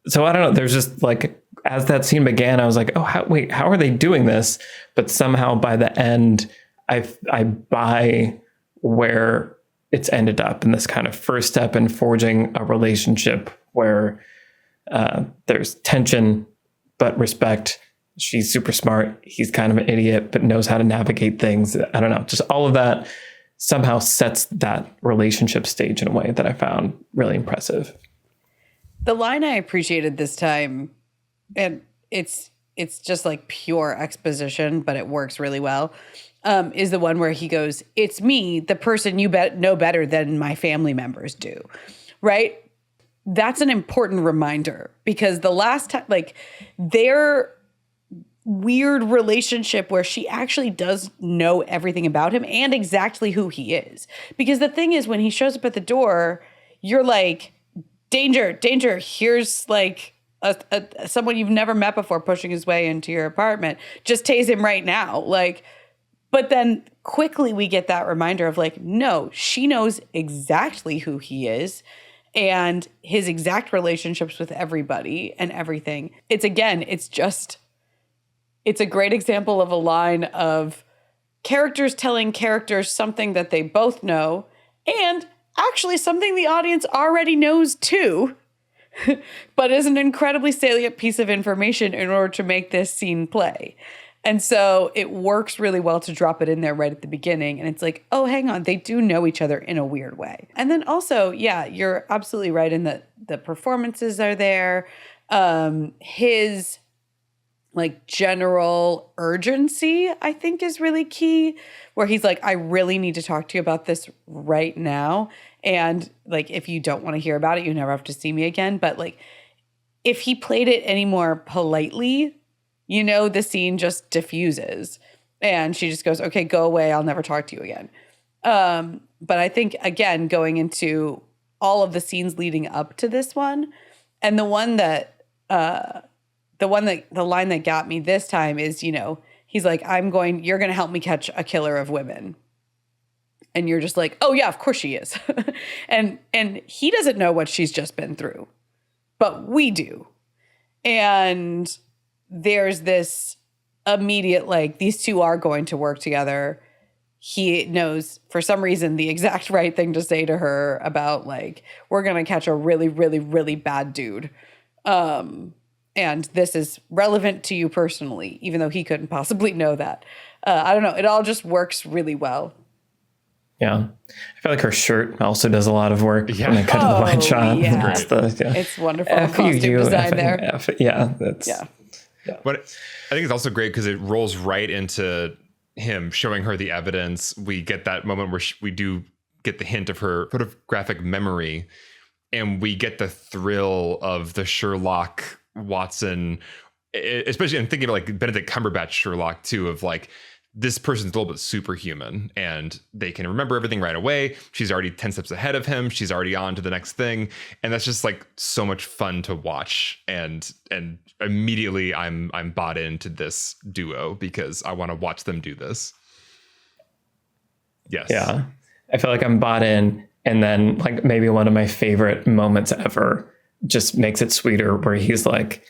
So I don't know. There's just like, as that scene began, I was like, oh, how are they doing this? But somehow by the end, I buy where it's ended up in this kind of first step in forging a relationship where there's tension, but respect. She's super smart. He's kind of an idiot, but knows how to navigate things. I don't know. Just all of that somehow sets that relationship stage in a way that I found really impressive. The line I appreciated this time, and it's just like pure exposition, but it works really well, is the one where he goes, "It's me, the person you know better than my family members do," right? That's an important reminder, because the last time, like, their weird relationship where she actually does know everything about him and exactly who he is. Because the thing is, when he shows up at the door, you're like, danger, danger. Here's like someone you've never met before pushing his way into your apartment. Just tase him right now. Like, but then quickly we get that reminder of like, no, she knows exactly who he is and his exact relationships with everybody and everything. It's a great example of a line of characters telling characters something that they both know, and actually something the audience already knows too, but is an incredibly salient piece of information in order to make this scene play. And so it works really well to drop it in there right at the beginning. And it's like, oh, hang on, they do know each other in a weird way. And then also, yeah, you're absolutely right in that the performances are there. His like general urgency, I think, is really key, where he's like, I really need to talk to you about this right now. And like, if you don't want to hear about it, you never have to see me again. But like, if he played it any more politely, you know, the scene just diffuses and she just goes, okay, go away. I'll never talk to you again. But I think, again, going into all of the scenes leading up to this one, and the line that got me this time is, you know, he's like, you're going to help me catch a killer of women. And you're just like, oh yeah, of course she is. and he doesn't know what she's just been through, but we do. And there's this immediate, like, these two are going to work together. He knows for some reason the exact right thing to say to her about like, we're going to catch a really, really, really bad dude. And this is relevant to you personally, even though he couldn't possibly know that. I don't know. It all just works really well. Yeah. I feel like her shirt also does a lot of work when they cut to the wide shot. Yeah. It's It's wonderful costume design there. Yeah. But I think it's also great because it rolls right into him showing her the evidence. We get that moment where we do get the hint of her photographic memory, and we get the thrill of the Sherlock Watson, especially I'm thinking of like Benedict Cumberbatch Sherlock too, of like, this person's a little bit superhuman and they can remember everything right away. She's already 10 steps ahead of him. She's already on to the next thing. And that's just like so much fun to watch. And immediately I'm bought into this duo because I want to watch them do this. Yes. Yeah. I feel like I'm bought in. And then like maybe one of my favorite moments ever just makes it sweeter, where he's like,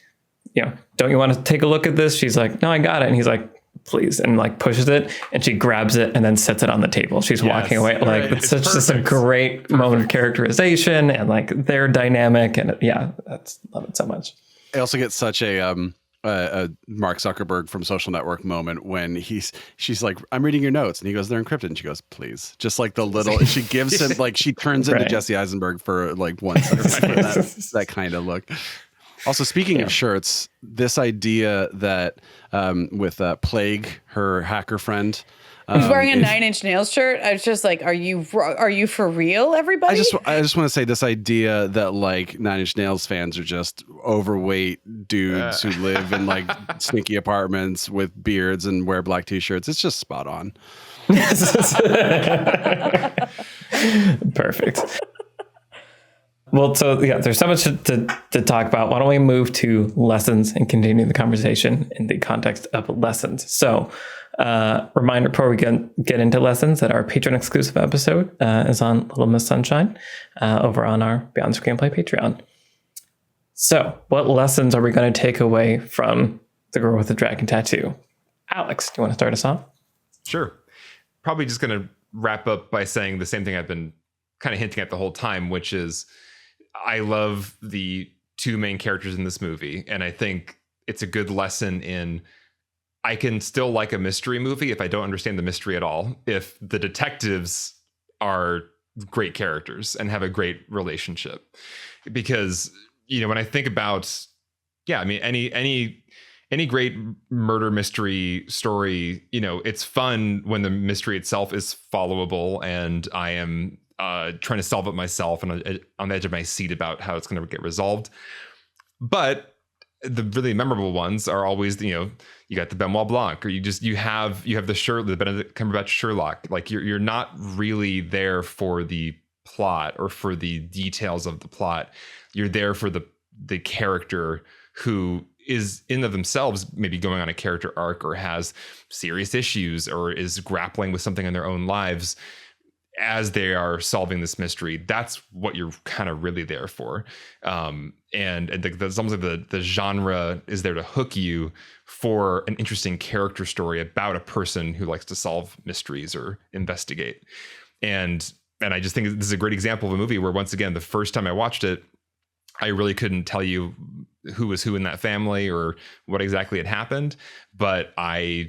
you know, don't you want to take a look at this? She's like, no, I got it. And he's like, please, and like pushes it, and she grabs it and then sets it on the table. She's walking away. Like, right. It's such just a great moment of characterization and like their dynamic. And yeah, love it so much. I also get such a Mark Zuckerberg from Social Network moment when she's like, I'm reading your notes, and he goes, they're encrypted, and she goes, please, just like the little, she gives him like, she turns into Jesse Eisenberg for like 1 second. that kind of look. Also, speaking of shirts, this idea that with Plague, her hacker friend, who's wearing a 9 Inch Nails shirt, I was just like, are you for real, everybody? I just want to say this idea that like 9 Inch Nails fans are just overweight dudes who live in like sneaky apartments with beards and wear black t-shirts. It's just spot on. Perfect. Well, so yeah, there's so much to talk about. Why don't we move to lessons and continue the conversation in the context of lessons? So, reminder before we get into lessons that our patron exclusive episode is on Little Miss Sunshine over on our Beyond Screenplay Patreon. So, what lessons are we going to take away from The Girl with the Dragon Tattoo? Alex, do you want to start us off? Sure. probably just going to wrap up by saying the same thing I've been kind of hinting at the whole time, which is I love the two main characters in this movie. And I think it's a good lesson in I can still like a mystery movie if I don't understand the mystery at all, if the detectives are great characters and have a great relationship. Because, you know, when I think about, yeah, I mean, any great murder mystery story, you know, it's fun when the mystery itself is followable and I am trying to solve it myself and on the edge of my seat about how it's going to get resolved. But the really memorable ones are always, you know, you got the Benoit Blanc, or you have the Benedict Cumberbatch Sherlock. Like you're not really there for the plot or for the details of the plot. You're there for the character who is in of themselves maybe going on a character arc or has serious issues or is grappling with something in their own lives as they are solving this mystery. That's what you're kind of really there for. And it's almost like the genre is there to hook you for an interesting character story about a person who likes to solve mysteries or investigate. And I just think this is a great example of a movie where, once again, the first time I watched it, I really couldn't tell you who was who in that family or what exactly had happened, but I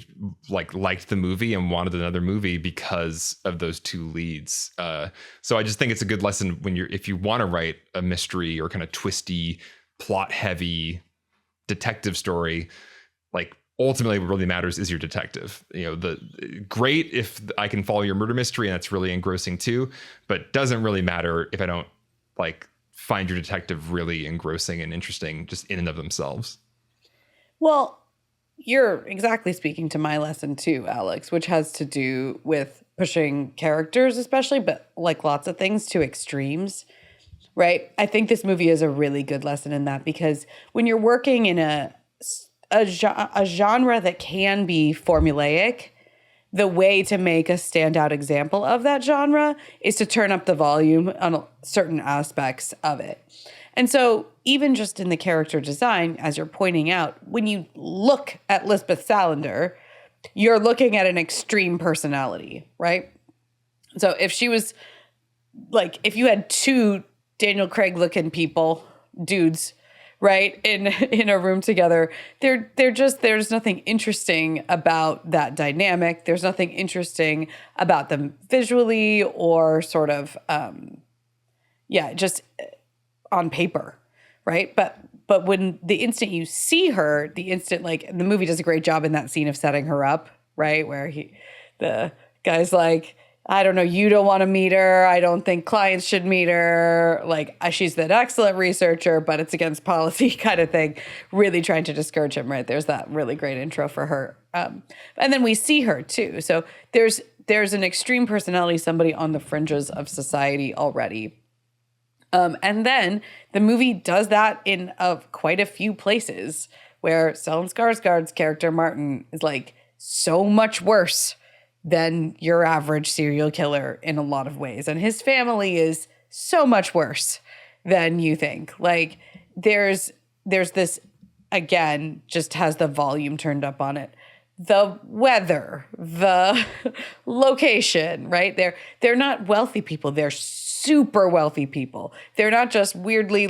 liked the movie and wanted another movie because of those two leads. So I just think it's a good lesson if you want to write a mystery or kind of twisty, plot heavy detective story, like ultimately what really matters is your detective. You know, the great if I can follow your murder mystery and that's really engrossing too, but doesn't really matter if I don't find your detective really engrossing and interesting just in and of themselves. Well, you're exactly speaking to my lesson too, Alex, which has to do with pushing characters especially, but like lots of things, to extremes, right? I think this movie is a really good lesson in that, because when you're working in a genre that can be formulaic, the way to make a standout example of that genre is to turn up the volume on certain aspects of it. And so even just in the character design, as you're pointing out, when you look at Lisbeth Salander, you're looking at an extreme personality, right? So if she was if you had two Daniel Craig looking dudes, right, in a room together, there's nothing interesting about that dynamic. There's nothing interesting about them visually or sort of just on paper, right? But when the instant you see her, the movie does a great job in that scene of setting her up, right, where the guy's like, I don't know, you don't want to meet her. I don't think clients should meet her. She's an excellent researcher, but it's against policy kind of thing. Really trying to discourage him, right? There's that really great intro for her. And then we see her too. So there's an extreme personality, somebody on the fringes of society already. And then the movie does that in quite a few places, where Stellan Skarsgård's character, Martin, is so much worse than your average serial killer in a lot of ways. And his family is so much worse than you think. There's this, again, just has the volume turned up on it. The weather, the location, right? They're not wealthy people. They're super wealthy people. They're not just weirdly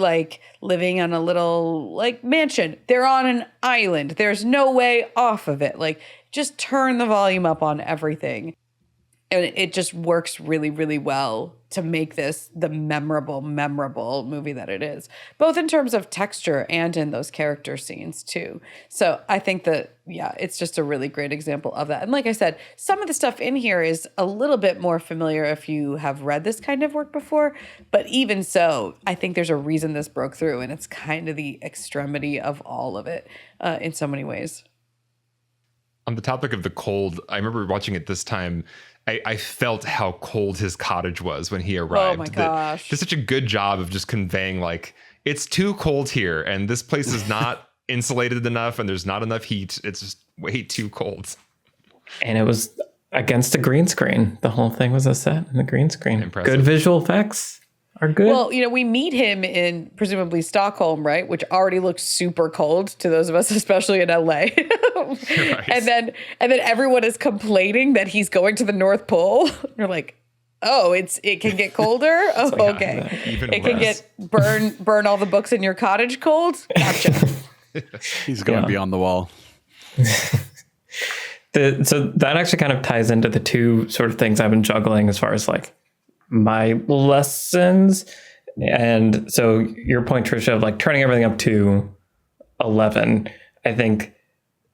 living on a little mansion. They're on an island. There's no way off of it. Just turn the volume up on everything. And it just works really, really well to make this the memorable movie that it is, both in terms of texture and in those character scenes too. So I think that, it's just a really great example of that. And like I said, some of the stuff in here is a little bit more familiar if you have read this kind of work before. But even so, I think there's a reason this broke through, and it's kind of the extremity of all of it in so many ways. On the topic of the cold, I remember watching it this time. I felt how cold his cottage was when he arrived. Oh my gosh. Did such a good job of just conveying it's too cold here and this place is not insulated enough and there's not enough heat. It's just way too cold. And it was against a green screen. The whole thing was a set in the green screen. Impressive. Good visual effects. are good. Well, we meet him in presumably Stockholm, right? Which already looks super cold to those of us, especially in LA. Right. And then everyone is complaining that he's going to the North Pole. You're like, oh, it can get colder. Oh, okay. Even It can worse. get burn all the books in your cottage cold. Gotcha. He's going beyond the wall. So that actually kind of ties into the two sort of things I've been juggling as far as like my lessons. And so your point, Trisha, of like turning everything up to 11, I think,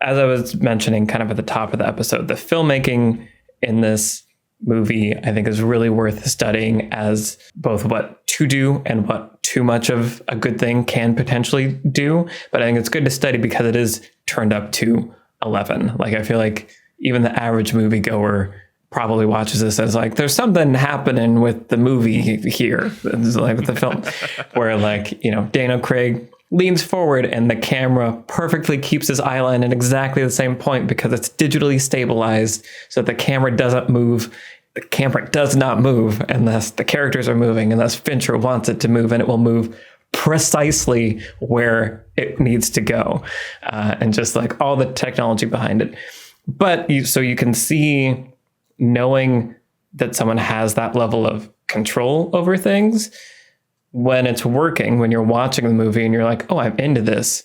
as I was mentioning kind of at the top of the episode, the filmmaking in this movie, I think, is really worth studying as both what to do and what too much of a good thing can potentially do. But I think it's good to study because it is turned up to 11. Like, I feel like even the average moviegoer probably watches this as like, there's something happening with the movie here. It's like with the film where like, Daniel Craig leans forward and the camera perfectly keeps his eye line at exactly the same point because it's digitally stabilized so that the camera doesn't move. The camera does not move unless the characters are moving, unless Fincher wants it to move, and it will move precisely where it needs to go. And just like all the technology behind it. But you can see, knowing that someone has that level of control over things, when it's working, when you're watching the movie and you're like, oh, I'm into this,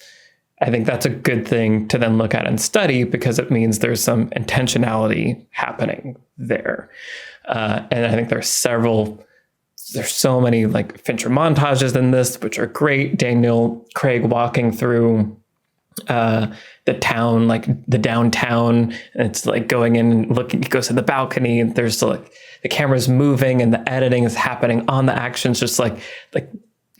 I think that's a good thing to then look at and study because it means there's some intentionality happening there. And I think there's so many like Fincher montages in this, which are great. Daniel Craig walking through the town, like the downtown, and it's like going in and looking, he goes to the balcony and there's like the camera's moving and the editing is happening on the actions. Just like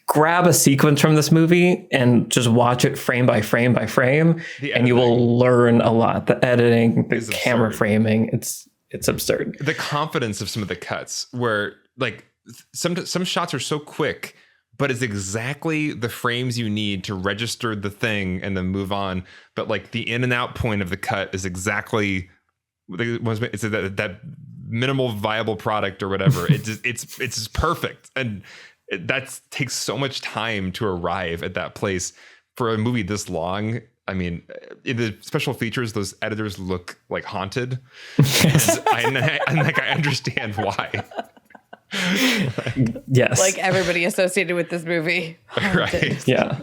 grab a sequence from this movie and just watch it frame by frame by frame, and you will learn a lot. The editing, the camera framing, it's absurd. The confidence of some of the cuts where like some shots are so quick, but it's exactly the frames you need to register the thing and then move on. But like the in and out point of the cut is exactly it's that minimal viable product or whatever. It's just perfect, and that takes so much time to arrive at that place for a movie this long. I mean, in the special features, those editors look like haunted. I understand why. Yes. Like everybody associated with this movie. Right. Yeah.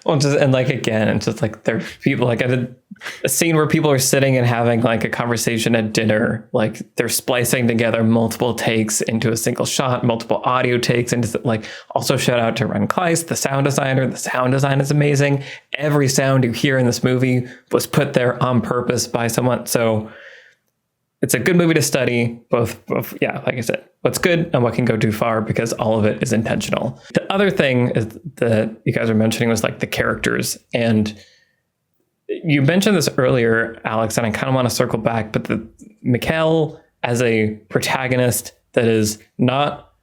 Well, and like, again, it's just like there are people, like I did a scene where people are sitting and having like a conversation at dinner, like they're splicing together multiple takes into a single shot, multiple audio takes. And like, also shout out to Ren Kleiss, the sound designer. The sound design is amazing. Every sound you hear in this movie was put there on purpose by someone. So it's a good movie to study, both, like I said, what's good and what can go too far, because all of it is intentional. The other thing is that you guys were mentioning was like the characters. And you mentioned this earlier, Alex, and I kind of want to circle back, but the Mikhail as a protagonist that is not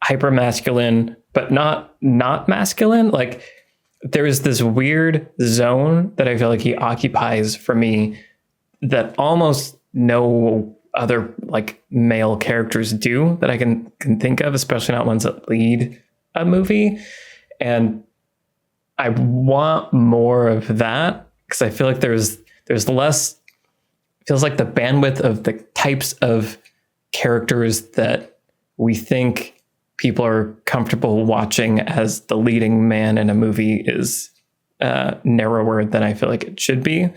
hyper masculine, but not masculine, like there is this weird zone that I feel like he occupies for me that almost no other like male characters do that I can think of, especially not ones that lead a movie. And I want more of that because I feel like there's less, feels like the bandwidth of the types of characters that we think people are comfortable watching as the leading man in a movie is narrower than I feel like it should be.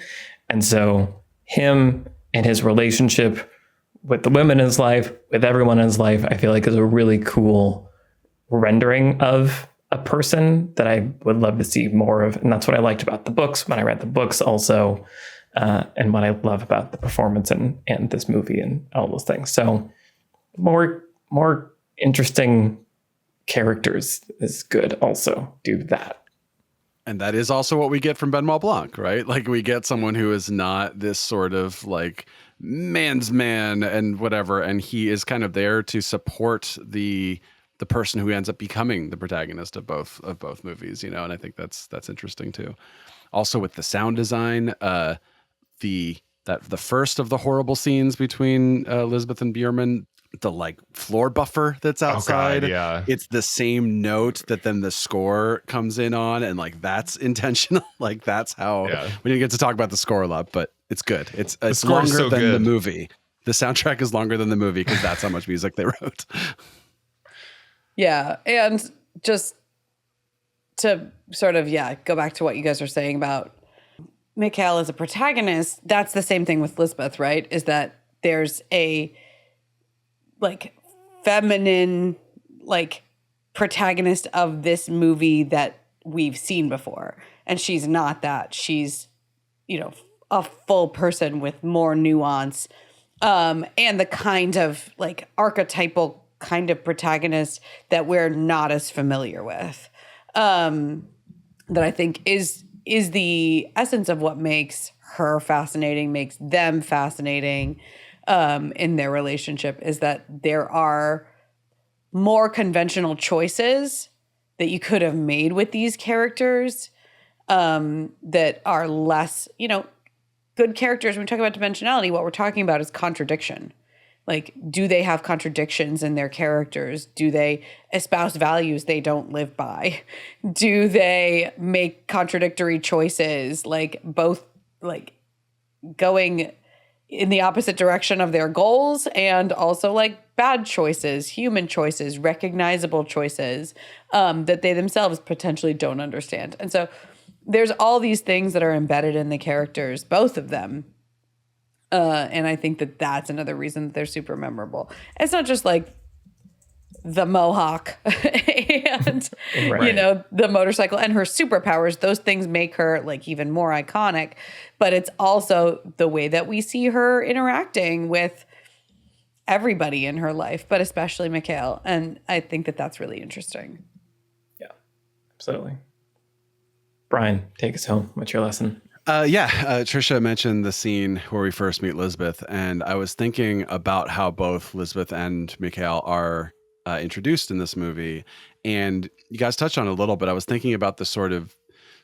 And so him and his relationship with the women in his life, with everyone in his life, I feel like is a really cool rendering of a person that I would love to see more of. And that's what I liked about the books when I read the books also, and what I love about the performance and this movie and all those things. So more interesting characters is good. Also do that. And that is also what we get from Benoit Blanc, right? Like we get someone who is not this sort of like man's man and whatever, and he is kind of there to support the person who ends up becoming the protagonist of both movies, and I think that's interesting too. Also with the sound design, the first of the horrible scenes between Elizabeth and Bierman, the like floor buffer that's outside. Oh God, yeah. It's the same note that then the score comes in on, and like that's intentional. Like that's how we didn't get to talk about the score a lot, but it's good. It's score is longer so than good. the movie. The soundtrack is longer than the movie because that's how much music they wrote. Yeah. And just to sort of, go back to what you guys are saying about Mikhail as a protagonist, that's the same thing with Lisbeth, right? Is that there's a like feminine like protagonist of this movie that we've seen before. And she's not that. She's, a full person with more nuance. And the kind of like archetypal kind of protagonist that we're not as familiar with. That I think is the essence of what makes her fascinating, makes them fascinating in their relationship, is that there are more conventional choices that you could have made with these characters that are less, good characters. When we talk about dimensionality, what we're talking about is contradiction. Like, do they have contradictions in their characters? Do they espouse values they don't live by? Do they make contradictory choices, like both like going in the opposite direction of their goals and also like bad choices, human choices, recognizable choices that they themselves potentially don't understand? And so there's all these things that are embedded in the characters, both of them. And I think that that's another reason that they're super memorable. It's not just like the mohawk and, the motorcycle and her superpowers. Those things make her like even more iconic. But it's also the way that we see her interacting with everybody in her life, but especially Mikhail. And I think that that's really interesting. Yeah, absolutely. Brian, take us home. What's your lesson? Trisha mentioned the scene where we first meet Lisbeth, and I was thinking about how both Lisbeth and Mikhail are introduced in this movie, and you guys touched on it a little bit. I was thinking about the sort of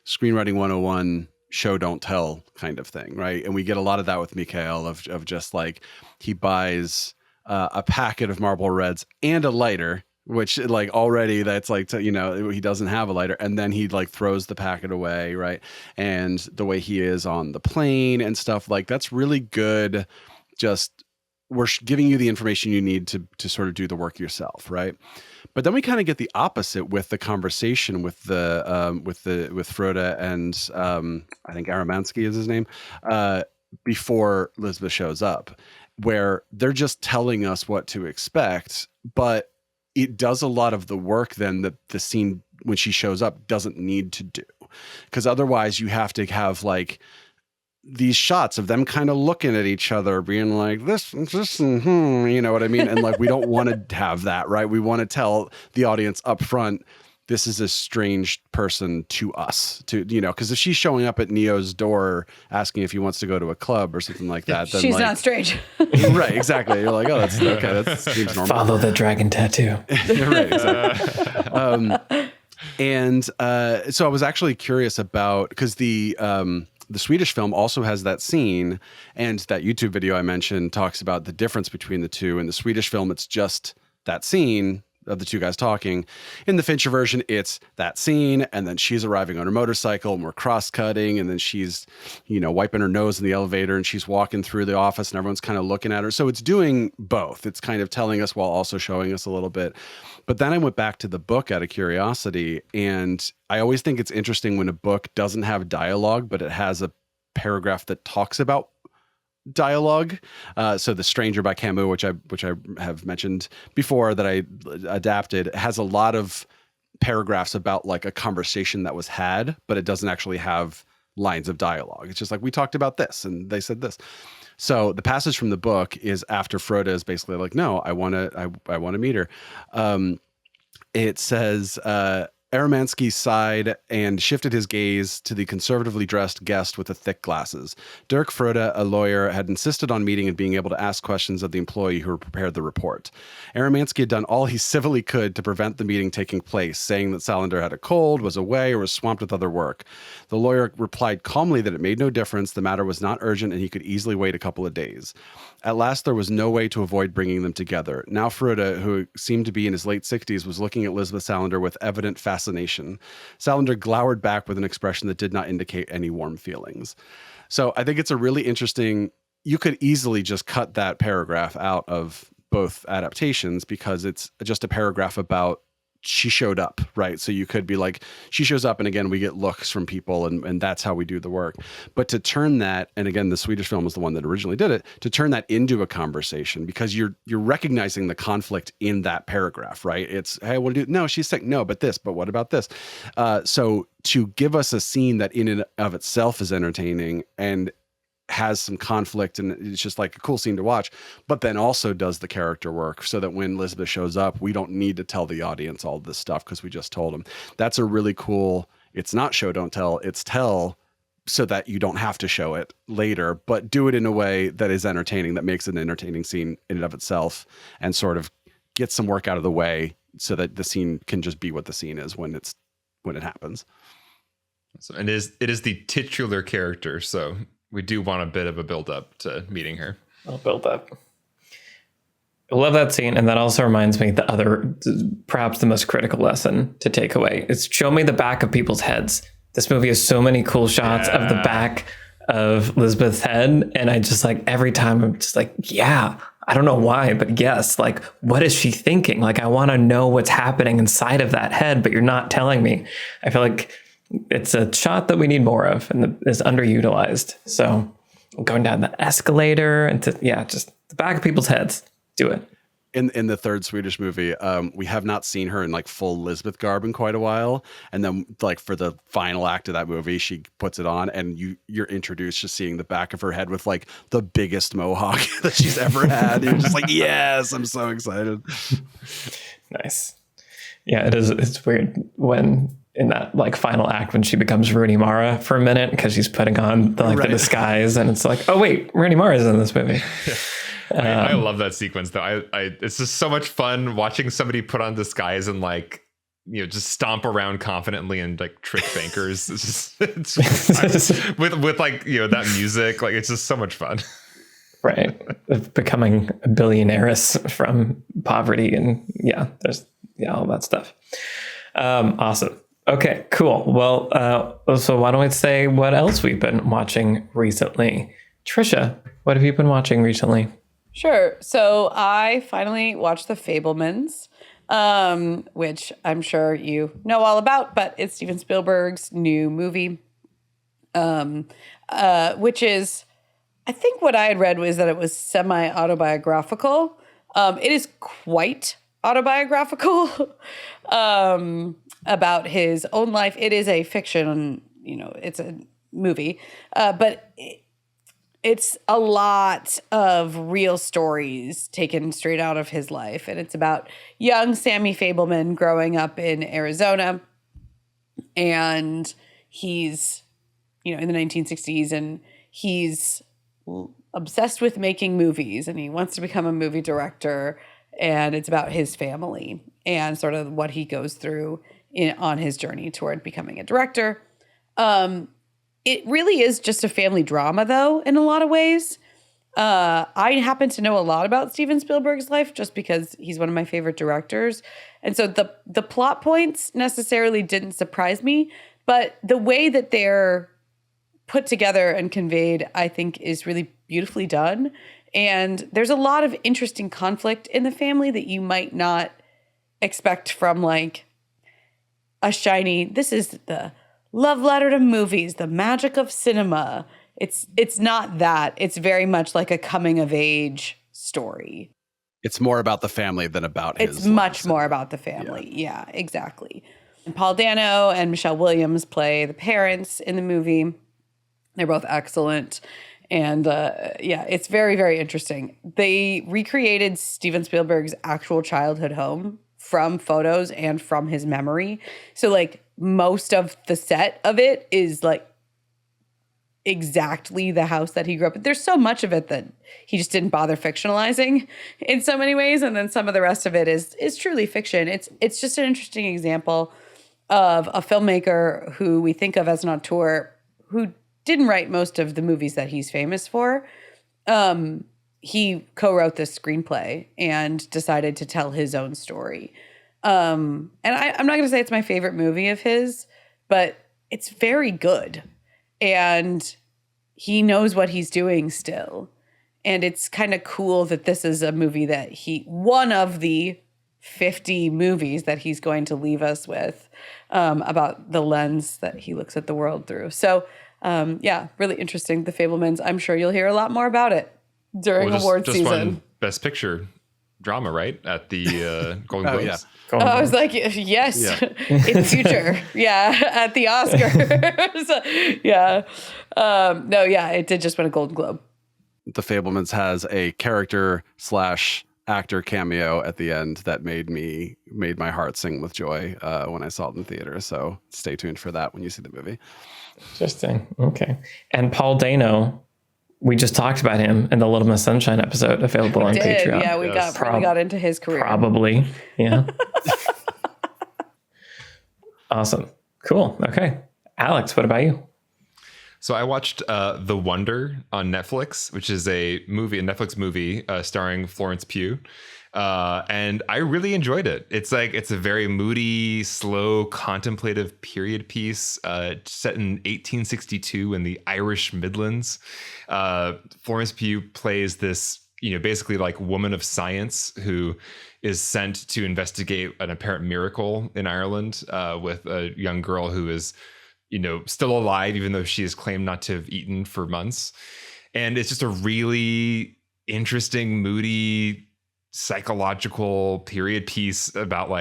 screenwriting 101 show don't tell kind of thing, right? And we get a lot of that with Mikhail of just like he buys a packet of Marlboro Reds and a lighter, which like already that's like, he doesn't have a lighter, and then he like throws the packet away, right? And the way he is on the plane and stuff, like that's really good. Just we're giving you the information you need to sort of do the work yourself, right? But then we kind of get the opposite with the conversation with Frode and I think Aramansky is his name, before Lisbeth shows up, where they're just telling us what to expect, but it does a lot of the work then that the scene when she shows up doesn't need to do. Because otherwise you have to have like these shots of them kind of looking at each other being like this, you know what I mean? And like, we don't want to have that, right? We want to tell the audience up front, this is a strange person to us, because if she's showing up at Neo's door asking if he wants to go to a club or something like that, then she's like, not strange. Right, exactly. You're like, oh, that's okay. That seems normal. Follow the dragon tattoo. Right, exactly. So I was actually curious about, because the Swedish film also has that scene, and that YouTube video I mentioned talks about the difference between the two. In the Swedish film, it's just that scene of the two guys talking. In the Fincher version, it's that scene, and then she's arriving on her motorcycle, and we're cross-cutting, and then she's, wiping her nose in the elevator, and she's walking through the office, and everyone's kind of looking at her. So it's doing both. It's kind of telling us while also showing us a little bit. But then I went back to the book out of curiosity, and I always think it's interesting when a book doesn't have dialogue, but it has a paragraph that talks about dialogue. So The Stranger by Camus, which I have mentioned before, that I adapted, has a lot of paragraphs about like a conversation that was had, but it doesn't actually have lines of dialogue. It's just like, we talked about this and they said this. So the passage from the book is after Frode is basically like, no, I want to meet her. It says, Aramansky sighed and shifted his gaze to the conservatively dressed guest with the thick glasses. Dirk Frode, a lawyer, had insisted on meeting and being able to ask questions of the employee who prepared the report. Aramansky had done all he civilly could to prevent the meeting taking place, saying that Salander had a cold, was away, or was swamped with other work. The lawyer replied calmly that it made no difference, the matter was not urgent, and he could easily wait a couple of days. At last, there was no way to avoid bringing them together. Now Frode, who seemed to be in his late 60s, was looking at Lisbeth Salander with evident fascination. Salander glowered back with an expression that did not indicate any warm feelings. So I think it's a really interesting, you could easily just cut that paragraph out of both adaptations because it's just a paragraph about she showed up, right? So you could be like, she shows up, and again, we get looks from people, and that's how we do the work. But to turn that, and again, the Swedish film was the one that originally did it, to turn that into a conversation, because you're recognizing the conflict in that paragraph, right? It's, hey, what do you do? No, she's sick. No, but this, but what about this? So to give us a scene that in and of itself is entertaining and has some conflict, and it's just like a cool scene to watch, but then also does the character work so that when Elizabeth shows up, we don't need to tell the audience all this stuff because we just told them. That's a really cool, it's not show, don't tell, it's tell so that you don't have to show it later, but do it in a way that is entertaining, that makes it an entertaining scene in and of itself, and sort of get some work out of the way so that the scene can just be what the scene is when it happens. So, and it is the titular character, so we do want a bit of a build up to meeting her. I'll build up. I love that scene. And that also reminds me the other, perhaps the most critical lesson to take away is show me the back of people's heads. This movie has so many cool shots of the back of Elizabeth's head. And I just like, every time I'm just like, yeah, I don't know why, but yes, like, what is she thinking? Like, I want to know what's happening inside of that head, but you're not telling me. I feel like it's a shot that we need more of and is underutilized. So going down the escalator and just the back of people's heads. Do it. In the third Swedish movie, we have not seen her in like full Lisbeth garb in quite a while. And then like for the final act of that movie, she puts it on and you're introduced to seeing the back of her head with like the biggest mohawk that she's ever had. You're just like, yes, I'm so excited. Nice. Yeah, it is. It's weird when in that like final act when she becomes Rooney Mara for a minute because she's putting on the disguise, and it's like, oh wait, Rooney Mara's in this movie. I love that sequence though. It's just so much fun watching somebody put on disguise and like, you know, just stomp around confidently and like trick bankers. It's just with like, you know, that music, like it's just so much fun. Right. Of becoming a billionaires from poverty and there's all that stuff. Awesome. Okay, cool. Well, so why don't we say what else we've been watching recently? Trisha, what have you been watching recently? Sure. So I finally watched The Fabelmans, which I'm sure you know all about, but it's Steven Spielberg's new movie, which is, I think what I had read was that it was semi-autobiographical. It is quite autobiographical about his own life. It is a fiction, it's a movie, but it's a lot of real stories taken straight out of his life. And it's about young Sammy Fabelman growing up in Arizona. And he's, in the 1960s, and he's obsessed with making movies, and he wants to become a movie director. And it's about his family and sort of what he goes through on his journey toward becoming a director. It really is just a family drama, though, in a lot of ways. I happen to know a lot about Steven Spielberg's life just because he's one of my favorite directors. And so the plot points necessarily didn't surprise me, but the way that they're put together and conveyed, I think, is really beautifully done. And there's a lot of interesting conflict in the family that you might not expect from like a shiny, this is the love letter to movies, the magic of cinema. It's not that. It's very much like a coming of age story. It's more about the family than about his. It's much more about the family. Yeah, exactly. And Paul Dano and Michelle Williams play the parents in the movie. They're both excellent. And it's very, very interesting. They recreated Steven Spielberg's actual childhood home from photos and from his memory. So like most of the set of it is like exactly the house that he grew up in. There's so much of it that he just didn't bother fictionalizing in so many ways, and then some of the rest of it is truly fiction. It's just an interesting example of a filmmaker who we think of as an auteur who didn't write most of the movies that he's famous for. He co-wrote this screenplay and decided to tell his own story. And I'm not going to say it's my favorite movie of his, but it's very good. And he knows what he's doing still. And it's kind of cool that this is a movie that one of the 50 movies that he's going to leave us with about the lens that he looks at the world through. So, really interesting. The Fabelmans. I'm sure you'll hear a lot more about it during award season. Won Best Picture drama, right? At the Golden Globes. Yeah. I was like, yes, in future. At the Oscars. It did just win a Golden Globe. The Fabelmans has a character / actor cameo at the end that made my heart sing with joy when I saw it in the theater. So stay tuned for that when you see the movie. Interesting. Okay. And Paul Dano, we just talked about him in the Little Miss Sunshine episode available on Patreon. Yeah, we got into his career. Probably. Yeah. Awesome. Cool. Okay. Alex, what about you? So I watched The Wonder on Netflix, which is a Netflix movie starring Florence Pugh. And I really enjoyed it. It's a very moody, slow, contemplative period piece set in 1862 in the Irish Midlands. Florence Pugh plays this, basically like woman of science who is sent to investigate an apparent miracle in Ireland with a young girl who is, still alive, even though she has claimed not to have eaten for months. And it's just a really interesting, moody, psychological period piece about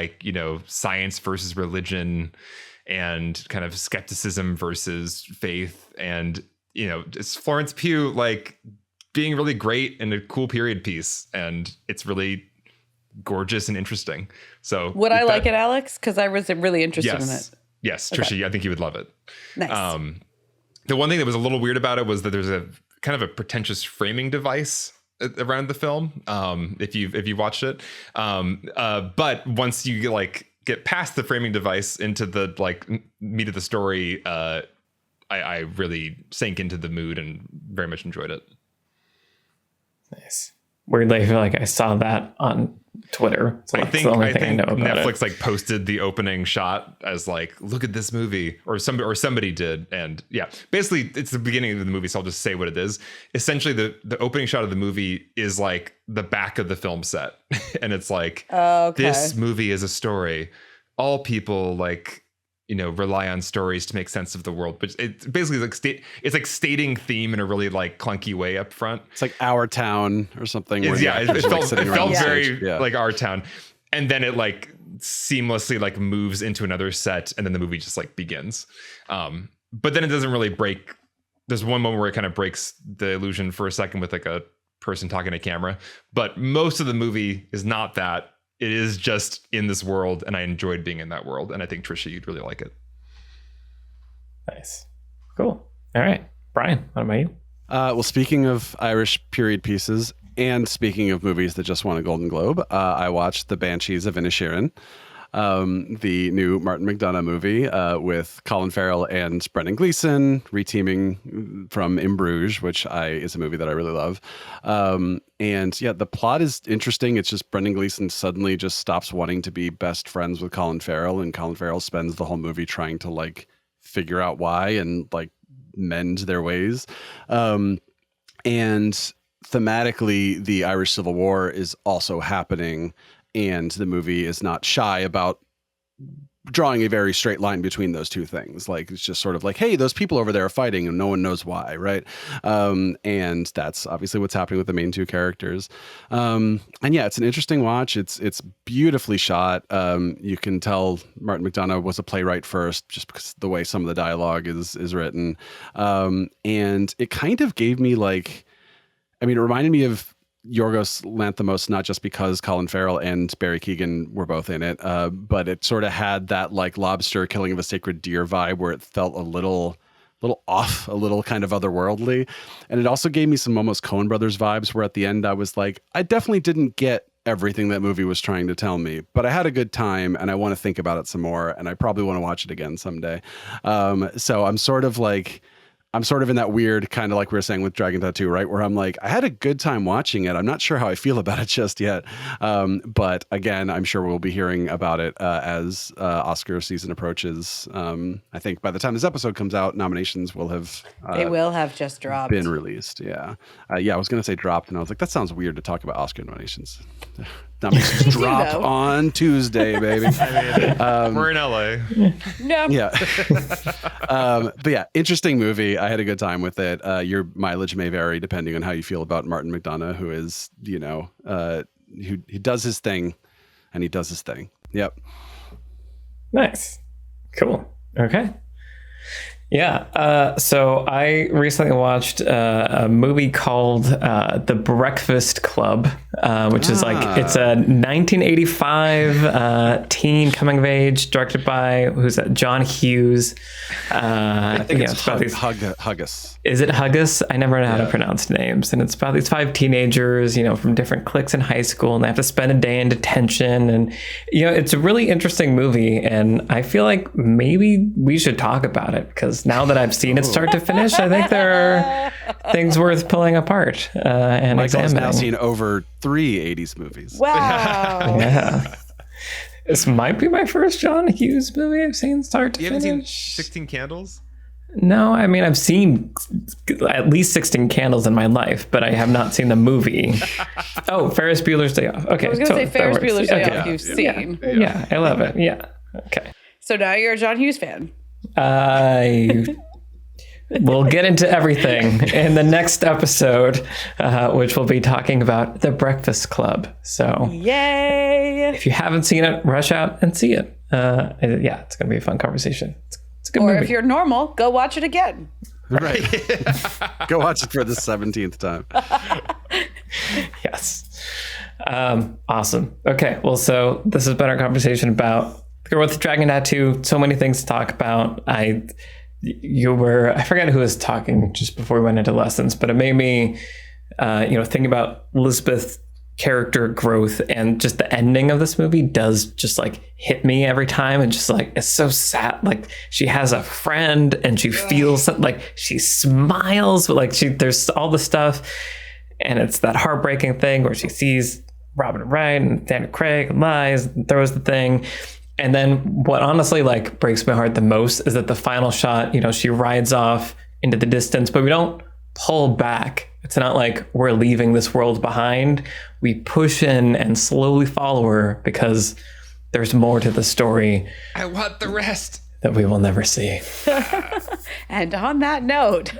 science versus religion and kind of skepticism versus faith. And, it's Florence Pugh being really great in a cool period piece. And it's really gorgeous and interesting. So would I like it, Alex? Because I was really interested in it. Yes, Trisha, I think you would love it. Nice. The one thing that was a little weird about it was that there's a kind of a pretentious framing device around the film. If you watched it, but once you get past the framing device into the meat of the story, I really sank into the mood and very much enjoyed it. Nice. Weirdly, I feel like I saw that on Twitter. So I think Netflix posted the opening shot as look at this movie, or somebody did. And basically it's the beginning of the movie. So I'll just say what it is. Essentially the opening shot of the movie is the back of the film set. And it's this movie is a story. All people rely on stories to make sense of the world, but it's basically it's stating theme in a really clunky way up front. It's like Our Town or something. It felt very Our Town, and then it seamlessly moves into another set, and then the movie just begins. But then it doesn't really break. There's one moment where it kind of breaks the illusion for a second with a person talking to camera, but most of the movie is not that. It is just in this world, and I enjoyed being in that world. And I think, Trisha, you'd really like it. Nice. Cool. All right. Brian, what about you? Well, speaking of Irish period pieces, and speaking of movies that just won a Golden Globe, I watched The Banshees of Inisherin, the new Martin McDonagh movie with Colin Farrell and Brendan Gleeson reteaming from In Bruges, which is a movie that I really love. The plot is interesting. It's just Brendan Gleeson suddenly just stops wanting to be best friends with Colin Farrell, and Colin Farrell spends the whole movie trying to figure out why and mend their ways. And thematically, the Irish Civil War is also happening. And the movie is not shy about drawing a very straight line between those two things. It's just sort of hey, those people over there are fighting and no one knows why, right? And that's obviously what's happening with the main two characters. It's an interesting watch. It's beautifully shot. You can tell Martin McDonagh was a playwright first, just because the way some of the dialogue is written. And it kind of gave me it reminded me of Yorgos Lanthimos, not just because Colin Farrell and Barry Keoghan were both in it, but it sort of had that like Lobster, Killing of a Sacred Deer vibe where it felt a little off, a little kind of otherworldly. And it also gave me some almost Coen Brothers vibes where at the end I was like, I definitely didn't get everything that movie was trying to tell me, but I had a good time and I want to think about it some more, and I probably want to watch it again someday. So I'm sort of in that weird kind of like we were saying with Dragon Tattoo, right? Where I'm like, I had a good time watching it. I'm not sure how I feel about it just yet. But again, I'm sure we'll be hearing about it as Oscar season approaches. I think by the time this episode comes out, nominations will have they will have just dropped. Been released. Yeah. I was going to say dropped, and I was like, that sounds weird to talk about Oscar nominations. Nominations drop on Tuesday, baby. I mean, we're in LA. No. Yeah. But yeah, interesting movie. I had a good time with it. Your mileage may vary depending on how you feel about Martin McDonagh, who is, he does his thing, and he does his thing. Yep. Nice. Cool. Okay. Yeah. So I recently watched a movie called The Breakfast Club, which is like, it's a 1985 teen coming of age directed by, John Hughes. I think it's Huggus. Is it Huggus? I never know how to pronounce names. And it's about these 5 teenagers, from different cliques in high school, and they have to spend a day in detention. And, it's a really interesting movie. And I feel like maybe we should talk about it, because now that I've seen it start to finish, I think there are things worth pulling apart and Michael examining. Has now seen over 3 80s movies. Wow. Yeah. This might be my first John Hughes movie I've seen start to finish. You haven't seen 16 Candles? No, I mean, I've seen at least 16 Candles in my life, but I have not seen the movie. Oh, Ferris Bueller's Day Off. Okay. I was going to say Ferris Bueller's Day Off you've seen. Yeah, I love it. Yeah. Okay. So now you're a John Hughes fan. We'll get into everything in the next episode, which we'll be talking about The Breakfast Club. So, yay! If you haven't seen it, rush out and see it. It's going to be a fun conversation. It's a good movie. Or if you're normal, go watch it again. Right. Go watch it for the 17th time. Yes. Awesome. Okay. Well, so this has been our conversation about The Girl with the Dragon Tattoo. So many things to talk about. I forget who was talking just before we went into lessons, but it made me, think about Elizabeth's character growth, and just the ending of this movie does just like hit me every time, and just like, it's so sad. Like, she has a friend and she feels like she smiles, but like there's all the stuff, and it's that heartbreaking thing where she sees Robin Wright and Daniel Craig and lies and throws the thing. And then what honestly like breaks my heart the most is that the final shot, she rides off into the distance, but we don't pull back. It's not like we're leaving this world behind. We push in and slowly follow her, because there's more to the story. I want the rest. That we will never see. And on that note.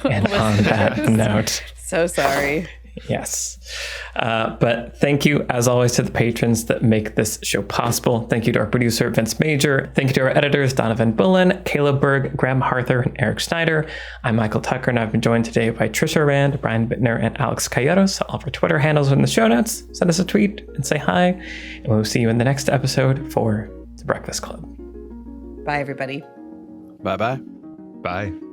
So sorry. Yes. But thank you, as always, to the patrons that make this show possible. Thank you to our producer, Vince Major. Thank you to our editors, Donovan Bullen, Caleb Berg, Graham Harther, and Eric Snyder. I'm Michael Tucker, and I've been joined today by Trisha Rand, Brian Bittner, and Alex Calleros. All of our Twitter handles are in the show notes. Send us a tweet and say hi, and we'll see you in the next episode for The Breakfast Club. Bye, everybody. Bye-bye. Bye.